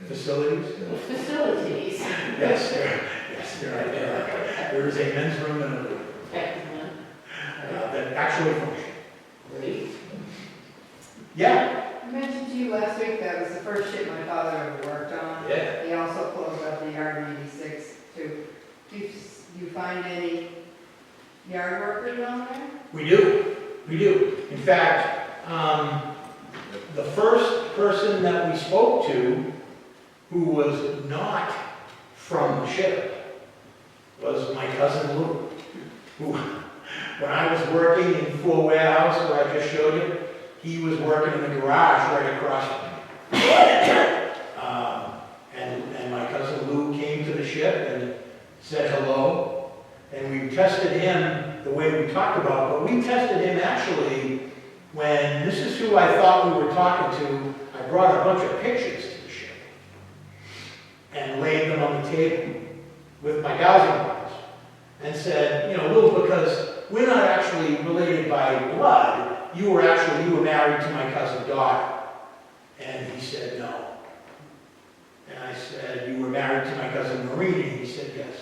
Facilities? Facilities. Yes, there are. There is a men's room and a room Excellent. that actually function. Great. Yeah. I mentioned to you last week that was the first ship my father ever worked on. Yeah. He also closed up the yard in '86 too. Do you find any yard workers on there? We do. In fact, the first person that we spoke to who was not from the ship was my cousin Lou, who, when I was working in Full Warehouse, where I just showed you, he was working in the garage right across from me. And my cousin Lou came to the ship and said hello, and we tested him the way we talked about, but we tested him actually when, this is who I thought we were talking to, I brought a bunch of pictures to the ship and laid them on the table with my dowsing rods and said, Lou, because we're not actually related by blood, you were married to my cousin Dot. And he said no. And I said, you were married to my cousin Maureen? And he said yes.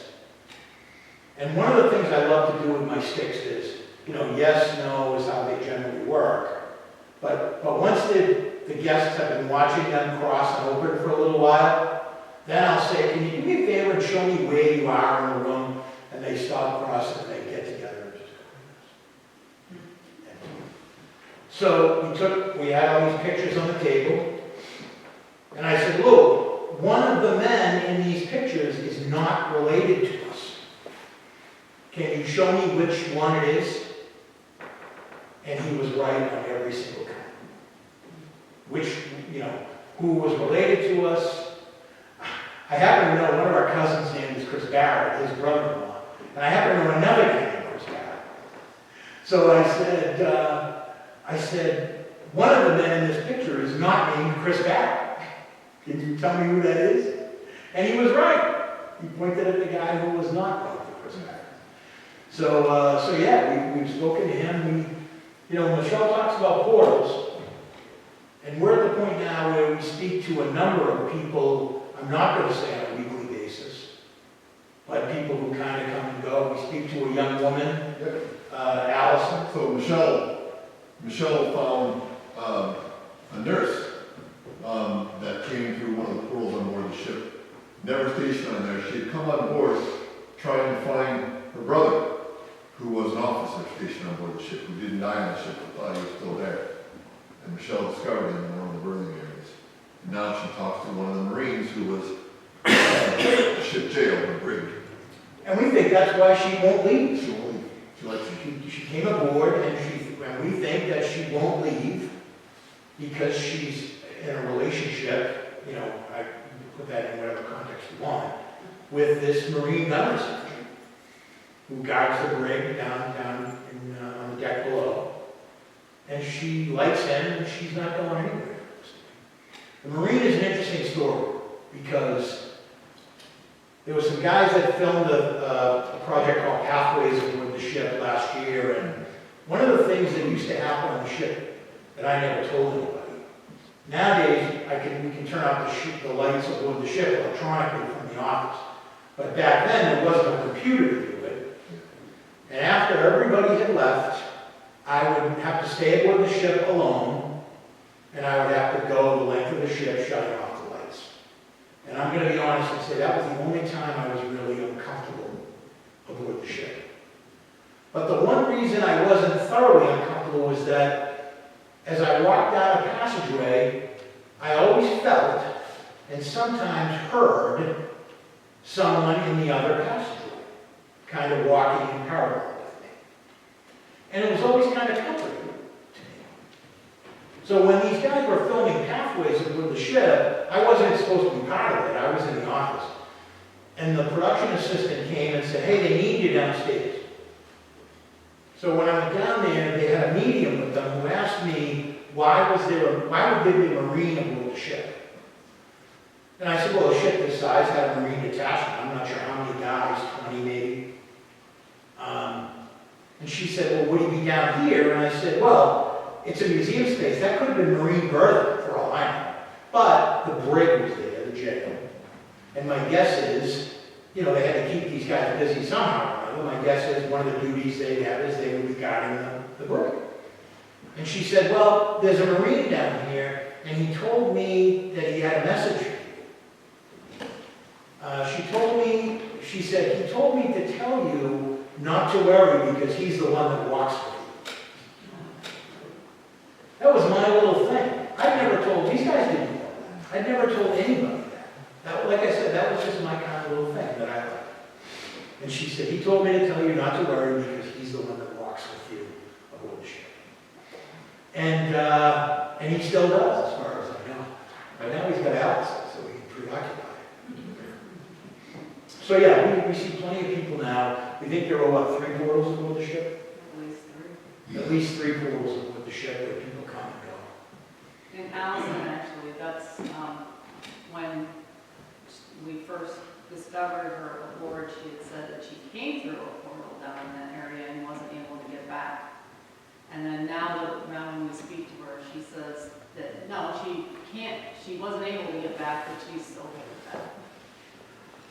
And one of the things I love to do with my sticks is, yes, no is how they generally work. But once the guests have been watching them cross and open for a little while, then I'll say, can you do me a favor and show me where you are in the room? And they stop crossing and they get together and just go. So we had all these pictures on the table. And I said, look, one of the men in these pictures is not related to us. Can you show me which one it is? And he was right on every single count. Who was related to us. I happen to know one of our cousins' name is Chris Barrett, his brother-in-law. And I happen to know another guy named Chris Barrett. So I said, one of the men in this picture is not named Chris Barrett. Can you tell me who that is? And he was right. He pointed at the guy who was not named Chris Barrett. So yeah, we've spoken to him. Michelle talks about portals. And we're at the point now where we speak to a number of people, I'm not going to say on a weekly basis, but people who kind of come and go. We speak to a young woman Allison. So Michelle found a nurse that came through one of the portals on board the ship, never stationed on there. She had come on board trying to find her brother, who was an officer stationed on board the ship, who didn't die on the ship, but thought he was still there. And Michelle discovered him in one of the berthing areas. And now she talks to one of the Marines who was the ship jailed or rigged. And we think that's why she won't leave. She won't leave. She likes it. She came aboard and we think that she won't leave because she's in a relationship, you know, I put that in whatever context you want, with this Marine gunner sergeant who guards the brig down on the deck below. And she likes him and she's not going anywhere. The Marine is an interesting story because there were some guys that filmed a project called Pathways aboard the ship last year, and one of the things that used to happen on the ship that I never told anybody, nowadays we can turn off the lights aboard the ship electronically from the office, but back then there wasn't a computer to do it, and after everybody had left, I would have to stay aboard the ship alone, and I would have to go the length of the ship shutting off the lights. And I'm going to be honest and say that was the only time I was really uncomfortable aboard the ship. But the one reason I wasn't thoroughly uncomfortable was that as I walked down a passageway, I always felt and sometimes heard someone in the other passageway, kind of walking in parallel with me. And it was always kind of comforting to me. So when these guys were filming Pathways aboard the ship, I wasn't supposed to be part of it. I was in the office. And the production assistant came and said, hey, they need you downstairs. So when I went down there, they had a medium with them who asked me, why would there be a Marine aboard the ship? And I said, well, a ship this size had a Marine detachment. I'm not sure how many guys, 20 maybe. And she said, well, would he be down here? And I said, well, it's a museum space. That could have been Marine berthing for all I know. But the brig was there, the jail. And my guess is, you know, they had to keep these guys busy somehow. My guess is one of the duties they have is they would be guarding the brig. And she said, well, there's a Marine down here, and he told me that he had a message for you. She said, he told me to tell you not to worry because he's the one that walks with you. That was my little thing. I never told, these guys didn't know that. I never told anybody that. Like I said, that was just my kind of little thing that I liked. And she said, he told me to tell you not to worry because he's the one that walks with you aboard the ship. And he still does, as far as I know. But now he's got Allison, so he can preoccupy. So yeah, we see plenty of people now. We think there are, what, 3 portals aboard the ship? At least 3. At least 3 portals aboard the ship where people come and go. And Allison, actually, that's when we first discovered her aboard, she had said that she came through a portal down in that area and wasn't able to get back. And then now when we speak to her, she says that no, she wasn't able to get back, but she's still getting back.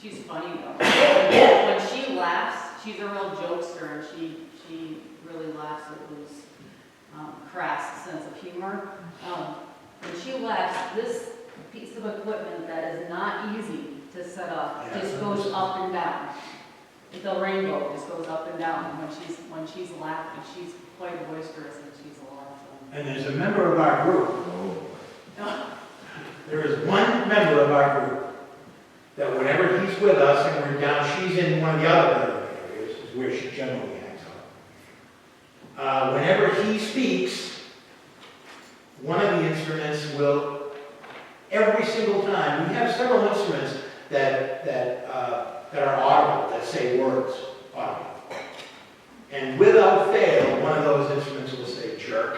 She's funny though. When she laughs, she's a real jokester, and she really laughs at Lou's crass sense of humor. When she laughs, this piece of equipment that is not easy to set up just goes up and down. The rainbow just goes up and down when she's laughing. She's quite boisterous and she's a lot of fun. And there's a member of our group. There is one member of our group that whenever he's with us and we're down, she's in one of the other areas, is where she generally hangs out. Whenever he speaks, one of the instruments will, every single time, we have several instruments that are audible, that say words audible. And without fail, one of those instruments will say jerk.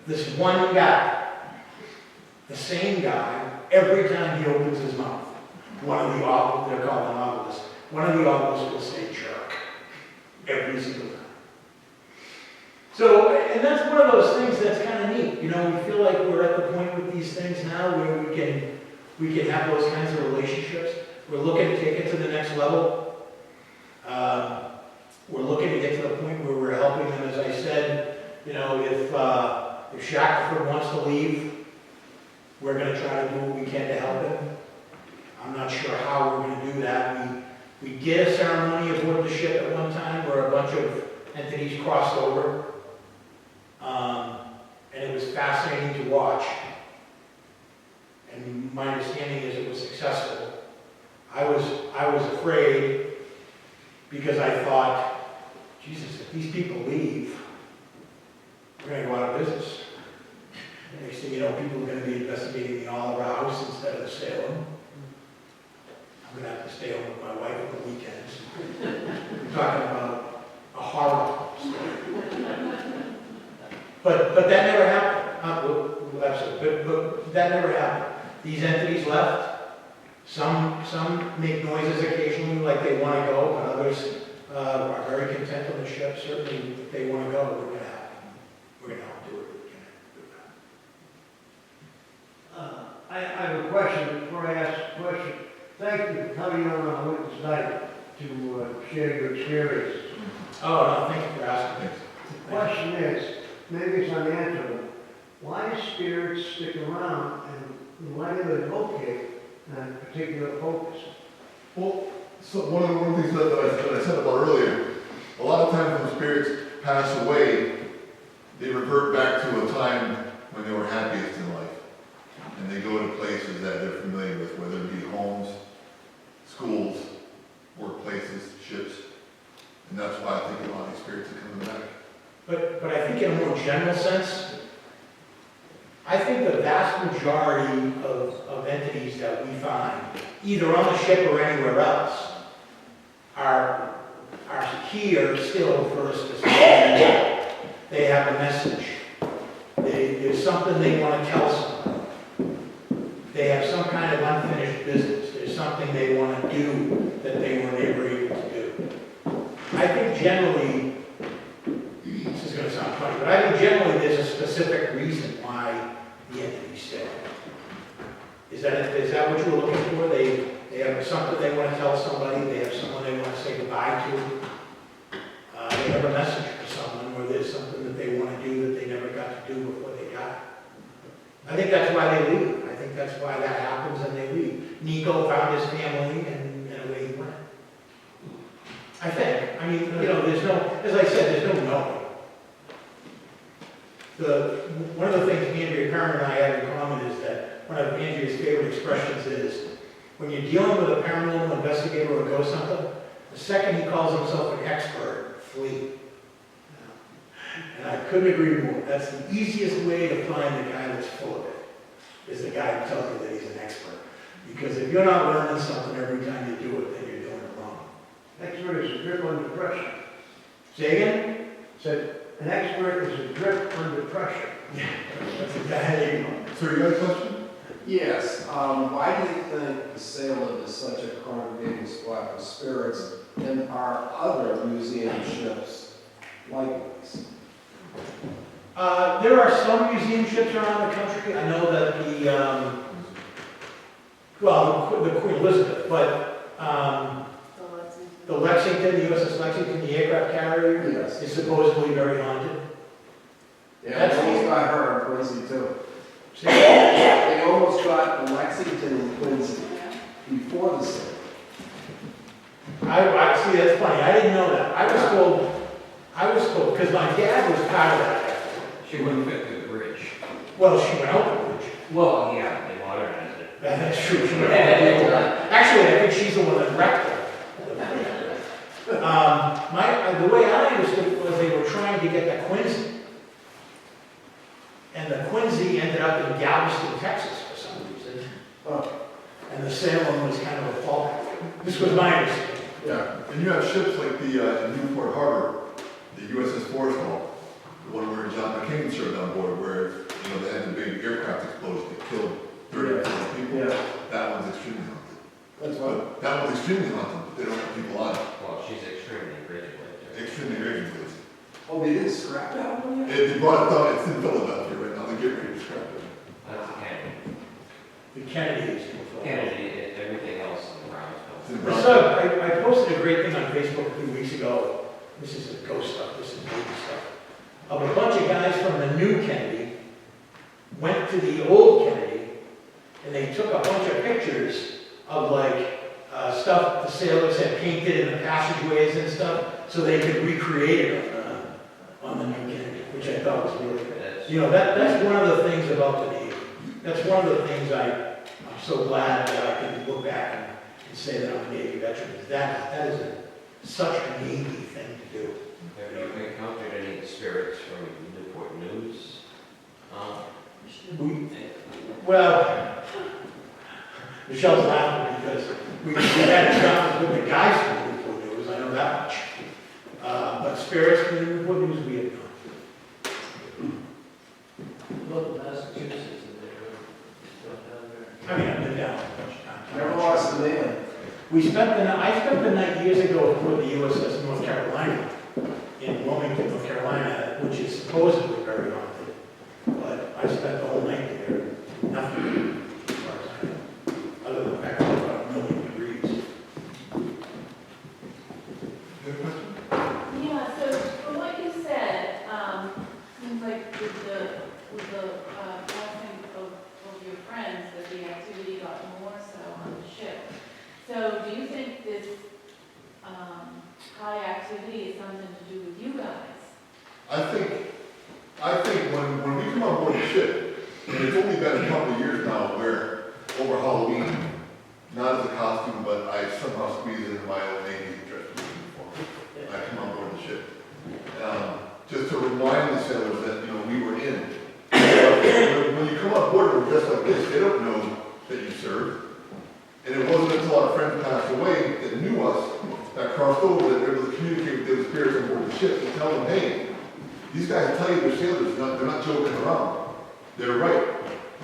This one guy, the same guy, every time he opens his mouth, one of the audible, they're called an obelisk, one of the obelisks will say jerk. Every single time. So, and that's one of those things that's kind of neat. You know, we feel like we're at the point with these things now where we can have those kinds of relationships. We're looking to take it to the next level. We're looking You know, if Shackelford wants to leave, we're gonna try to do what we can to help him. I'm not sure how we're gonna do that. We did a ceremony aboard the ship at one time where a bunch of entities crossed over. And it was fascinating to watch. And my understanding is it was successful. I was afraid because I thought, Jesus, if these people leave, we're gonna go out of business. And next thing you know, people are gonna be investigating the Oliver House instead of the Salem. I'm gonna have to stay home with my wife on the weekends. We're talking about a horror story. But that never happened. But that never happened. These entities left. Some make noises occasionally like they want to go, but others are very content on the ship. Certainly, if they want to go, we're going to help do it. I have a question before I ask a question. Thank you for coming on witness night to share your experiences. Oh, no, thank you for asking. The question is, maybe it's unanswerable, why do spirits stick around and why do they locate a particular focus? Well, so one of the things that I said about earlier, a lot of times when spirits pass away, they revert back to a time when they were happiest in life. And they go to places that they're familiar with, whether it be homes, schools, workplaces, ships. And that's why I think a lot of these spirits are coming back. But I think in a more general sense, I think the vast majority of entities that we find, either on the ship or anywhere else, are here still for a specific reason. They have a message. There's something they want to tell someone. They have some kind of unfinished business. There's something they want to do that they were never able to do. I think generally, this is going to sound funny, but I think generally there's a specific reason why the entities stay. Is that what you were looking for? They have something they want to tell somebody. They have someone they want to say goodbye to. They have a message for someone, or there's something that they want to do that they never got to do before they died. I think that's why they leave. I think that's why that happens and they leave. Nico found his family and away he went. I think. I mean, you know, there's no, as I said, there's no knowing. One of the things Andrea Carmen and I have in common is that one of Andrea's favorite expressions is, when you're dealing with a paranormal investigator or a ghost hunter, the second he calls himself an expert, flee. And I couldn't agree more. That's the easiest way to find the guy that's full of it, is the guy who tells you that he's an expert. Because if you're not learning something every time you do it, then you're doing it wrong. Expert is a grip under pressure. Say again? Said, an expert is a grip under pressure. Yeah, that's exactly it. Sir, you got a question? Yes. Why do you think the Salem is such a congregating spot for spirits, and are other museum ships like this? There are some museum ships around the country. I know that the Queen Elizabeth, but the Lexington, the USS Lexington, the aircraft carrier, Yes. is supposedly very haunted. Yeah, they almost got her in Quincy too. See? They almost got the Lexington in Quincy before the Salem. I see, that's funny. I didn't know that. I was told, because my dad was part of that. She wouldn't fit through the bridge. Well, she went out the bridge. Well, yeah, they modernized it. That's true. She went out the bridge. Actually, I think she's the one that wrecked it. The way I understood it was they were trying to get the Quincy. And the Quincy ended up in Galveston, Texas for some reason. And the Salem was kind of a fallback. This was my understanding. Yeah, and you have ships like the in Newport Harbor, the USS Forrestal, the one where John McCain served on board, where they had the big aircraft explosion that killed 30 people. Yeah. That one's extremely haunted. That's what. That one's extremely haunted, but they don't have people on it. Well, she's extremely rigid with it. Extremely raging place. Oh, they didn't scrap that one yet? They brought it down. It's in Philadelphia right now. They get ready to scrap it. That's a Kennedy. The Kennedys. Kennedy, everything else in the It's in Brownsville. Brownsville. I posted a great thing on Facebook a few weeks ago. This isn't ghost stuff, this is movie stuff. of a bunch of guys from the new Kennedy went to the old Kennedy, and they took a bunch of pictures of like stuff the sailors had painted in the passageways and stuff, so they could recreate it on the new Kennedy, which I thought was really good. You know, that's one of the things about the Navy. That's one of the things I'm so glad that I can look back and say that I'm a Navy veteran. That is such a Navy thing to do. Have you encountered any spirits from Newport News? Well, Michelle's laughing because we had encounters with the guys from Newport News, I know that much. But spirits from Newport News, we have not. Look, Massachusetts, and they're still down there. I mean, I've been down a bunch of times. Never lost a man. I spent the night years ago aboard the USS North Carolina in Wilmington, North Carolina, which is supposedly very haunted. But I spent the whole night there, nothing, as far as I know, other than the fact that it was about 1,000,000 degrees. Good question? Yeah, so from what you said, seems like with the passing of your friends, that the activity got more so on the ship. So do you think this high activity is something to do with you guys? I think when we come on board the ship, and it's only been a couple of years now where over Halloween, not as a costume, but I somehow squeeze it into my own Navy dress uniform. I come on board the ship. Just to remind the sailors that, you know, we were in. When you come on board with a dress like this, they don't know that you served. And it wasn't until our friends passed away that knew us, that crossed over, that they were able to communicate with those spirits on board the ship and tell them, hey, these guys tell you they're sailors, they're not joking around. They're right.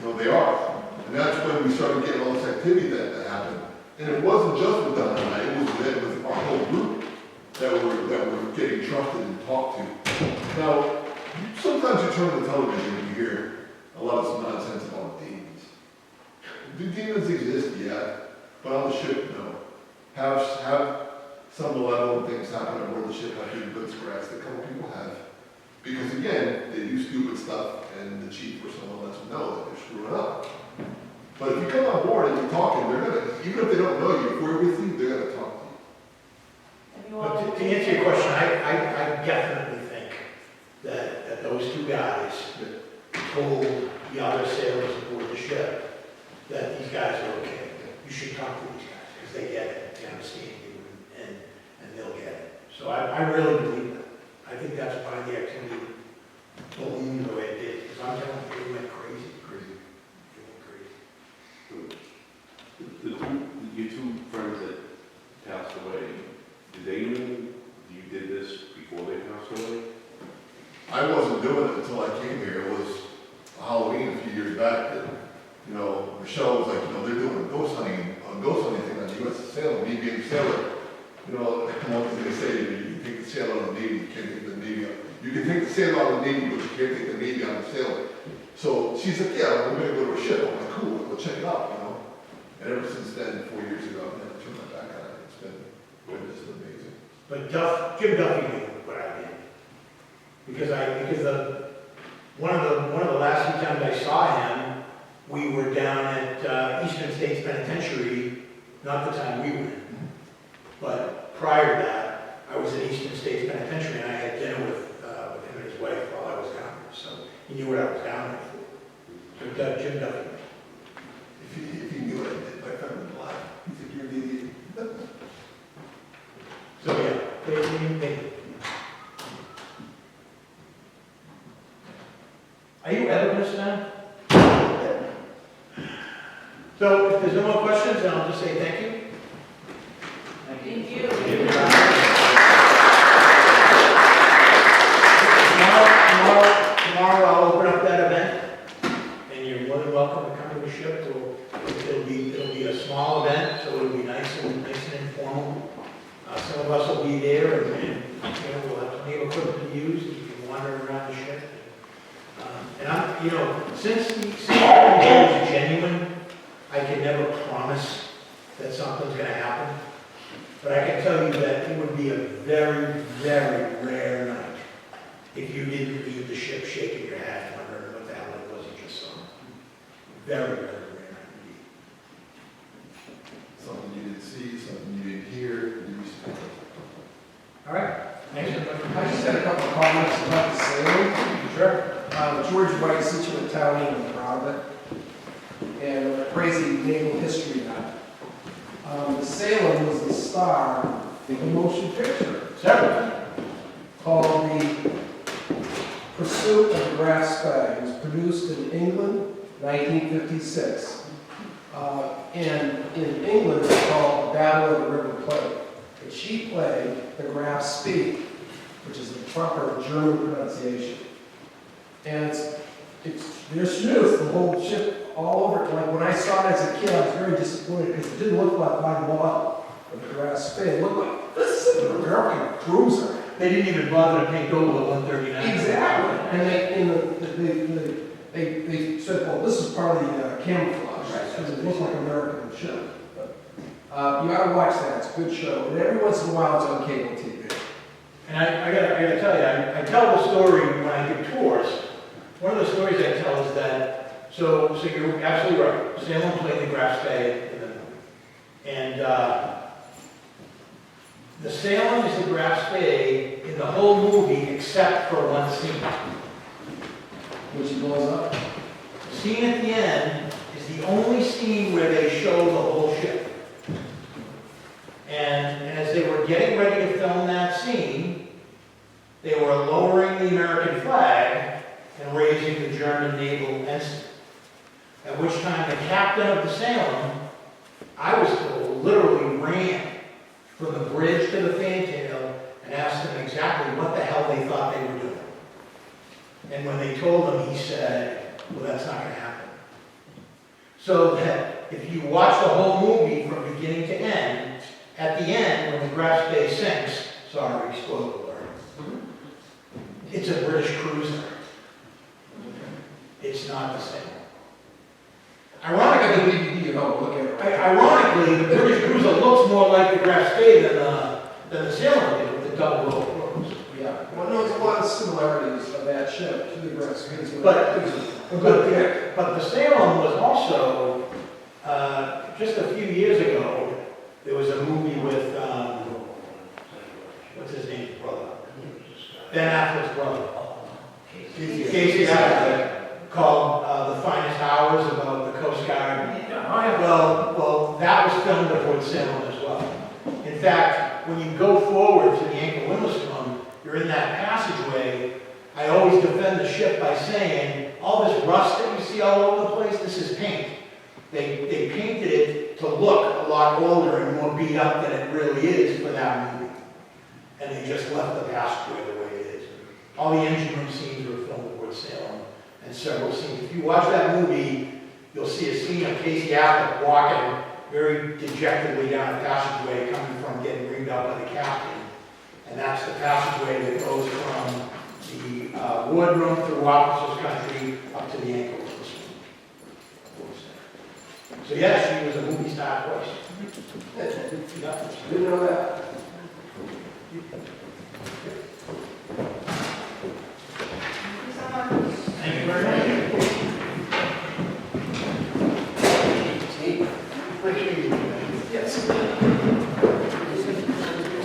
You know, they are. And that's when we started getting all this activity that happened. And it wasn't just with Don and I, it was our whole group that were getting trusted and talked to. Now, sometimes you turn on the television and you hear a lot of some nonsense about demons. Do demons exist? Yeah. But on the ship, no. Have some malevolent things happen on board the ship, have been good scratch that a couple people have. Because again, they do stupid stuff and the chief or someone lets them know that they're screwing up. But if you come on board and you're talking, they're gonna, even if they don't know you, if we're with you, they're gonna talk to you. Have you all But to answer your question, I definitely think that those two guys told the other sailors aboard the ship that these guys are okay. You should talk to these guys because they get it, they understand you, and they'll get it. So I really believe that. I think that's why the activity ballooned the way it did. Because I'm telling you, it went crazy. It went crazy. Your two friends that passed away, did they know you did this before they passed away? I wasn't doing it until I came here. It was Halloween a few years back that, you know, Michelle was like, you know, they're doing a ghost hunting thing on the USS Salem, me being a sailor. You know, they come up to me and say, you can take the sailor out of the Navy, you can't take the Navy out. You can take the sailor out of the Navy, but you can't take the Navy out of the sailor. So she's like, yeah, we're gonna go to a ship. I'm like, cool, we'll check it out, you know. And ever since then, 4 years ago, I've never turned my back on it. It's been amazing. But Jim Duffy knew what I did. Because one of the last few times I saw him, we were down at Eastern States Penitentiary, not the time we were in. But prior to that, I was at Eastern States Penitentiary and I had dinner with him and his wife while I was down there. So he knew what I was down there for. So Jim Duffy. If he knew what I did, my friend would lie. He's like, you're an idiot. So yeah, they Are you editor now? So if there's no more questions, then I'll just say thank you. Thank you. Tomorrow I'll open up that event, and you're more than welcome to come to the ship. It'll be a small event, so it'll be nice and informal. Some of us will be there, and we'll have plenty of equipment to use. You can wander around the ship. And I'm, since the event is genuine, I can never promise that something's going to happen. But I can tell you that it would be a very, very rare night if you didn't meet crazy naval history nut. The Salem was the star of a motion picture Several. called The Pursuit of the Grass Spy. It was produced in England, 1956. And in England, it's called Battle of the River Plate. And she played the Graf Spee, which is the proper German pronunciation. And there she is, the whole ship all over it. Like when I saw it as a kid, I was very disappointed because it didn't look like my model of the Graf Spee. It looked like, this is an American cruiser. They didn't even bother to paint over the 139. Exactly. And they said, well, this is part of the camouflage, because it looks like an American ship. But, you gotta watch that, it's a good show. And every once in a while it's on cable TV. And I gotta tell you, I tell the story when I give tours. One of the stories I tell is that, so you're absolutely right. Salem played the Graf Spee in the movie. And the Salem is the Graf Spee in the whole movie except for one scene. Which he blows up. The scene at the end is the only scene where they show the whole ship. And as they were getting ready to film that scene, they were lowering the American flag and raising the German naval ensign. At which time the captain of the Salem, I was told, literally ran from the bridge to the fantail and asked them exactly what the hell they thought they were doing. And when they told him, he said, well, that's not going to happen. So that if you watch the whole movie from beginning to end, at the end, when the Graf Spee sinks, sorry, spoiler alert, it's a British cruiser. It's not the same. Ironically, ironically, the British cruiser looks more like the Graf Spee than the Salem did with the double row of rooms. Yeah. Well, no, there's a lot of similarities of that ship to the Graf Spee. But the Salem was also, just a few years ago, there was a movie with, what's his name, brother? Ben Affleck's brother. Casey Affleck, called The Finest Hours, about the Coast Guard. Well, that was filmed aboard Salem as well. In fact, when you go forward to the Anchor Window Storm, you're in that passageway. I always defend the ship by saying, all this rust that you see all over the place, this is paint. They painted it to look a lot older and more beat up than it really is for that movie. And they just left the passageway the way it is. All the engine room scenes were filmed aboard Salem, and several scenes. If you watch that movie, you'll see a scene of Casey Affleck walking very dejectedly down a passageway coming from getting ringed up by the captain. And that's the passageway that goes from the wardroom through officers' country up to the ankle. So yes, she was a movie star twice. Didn't know that.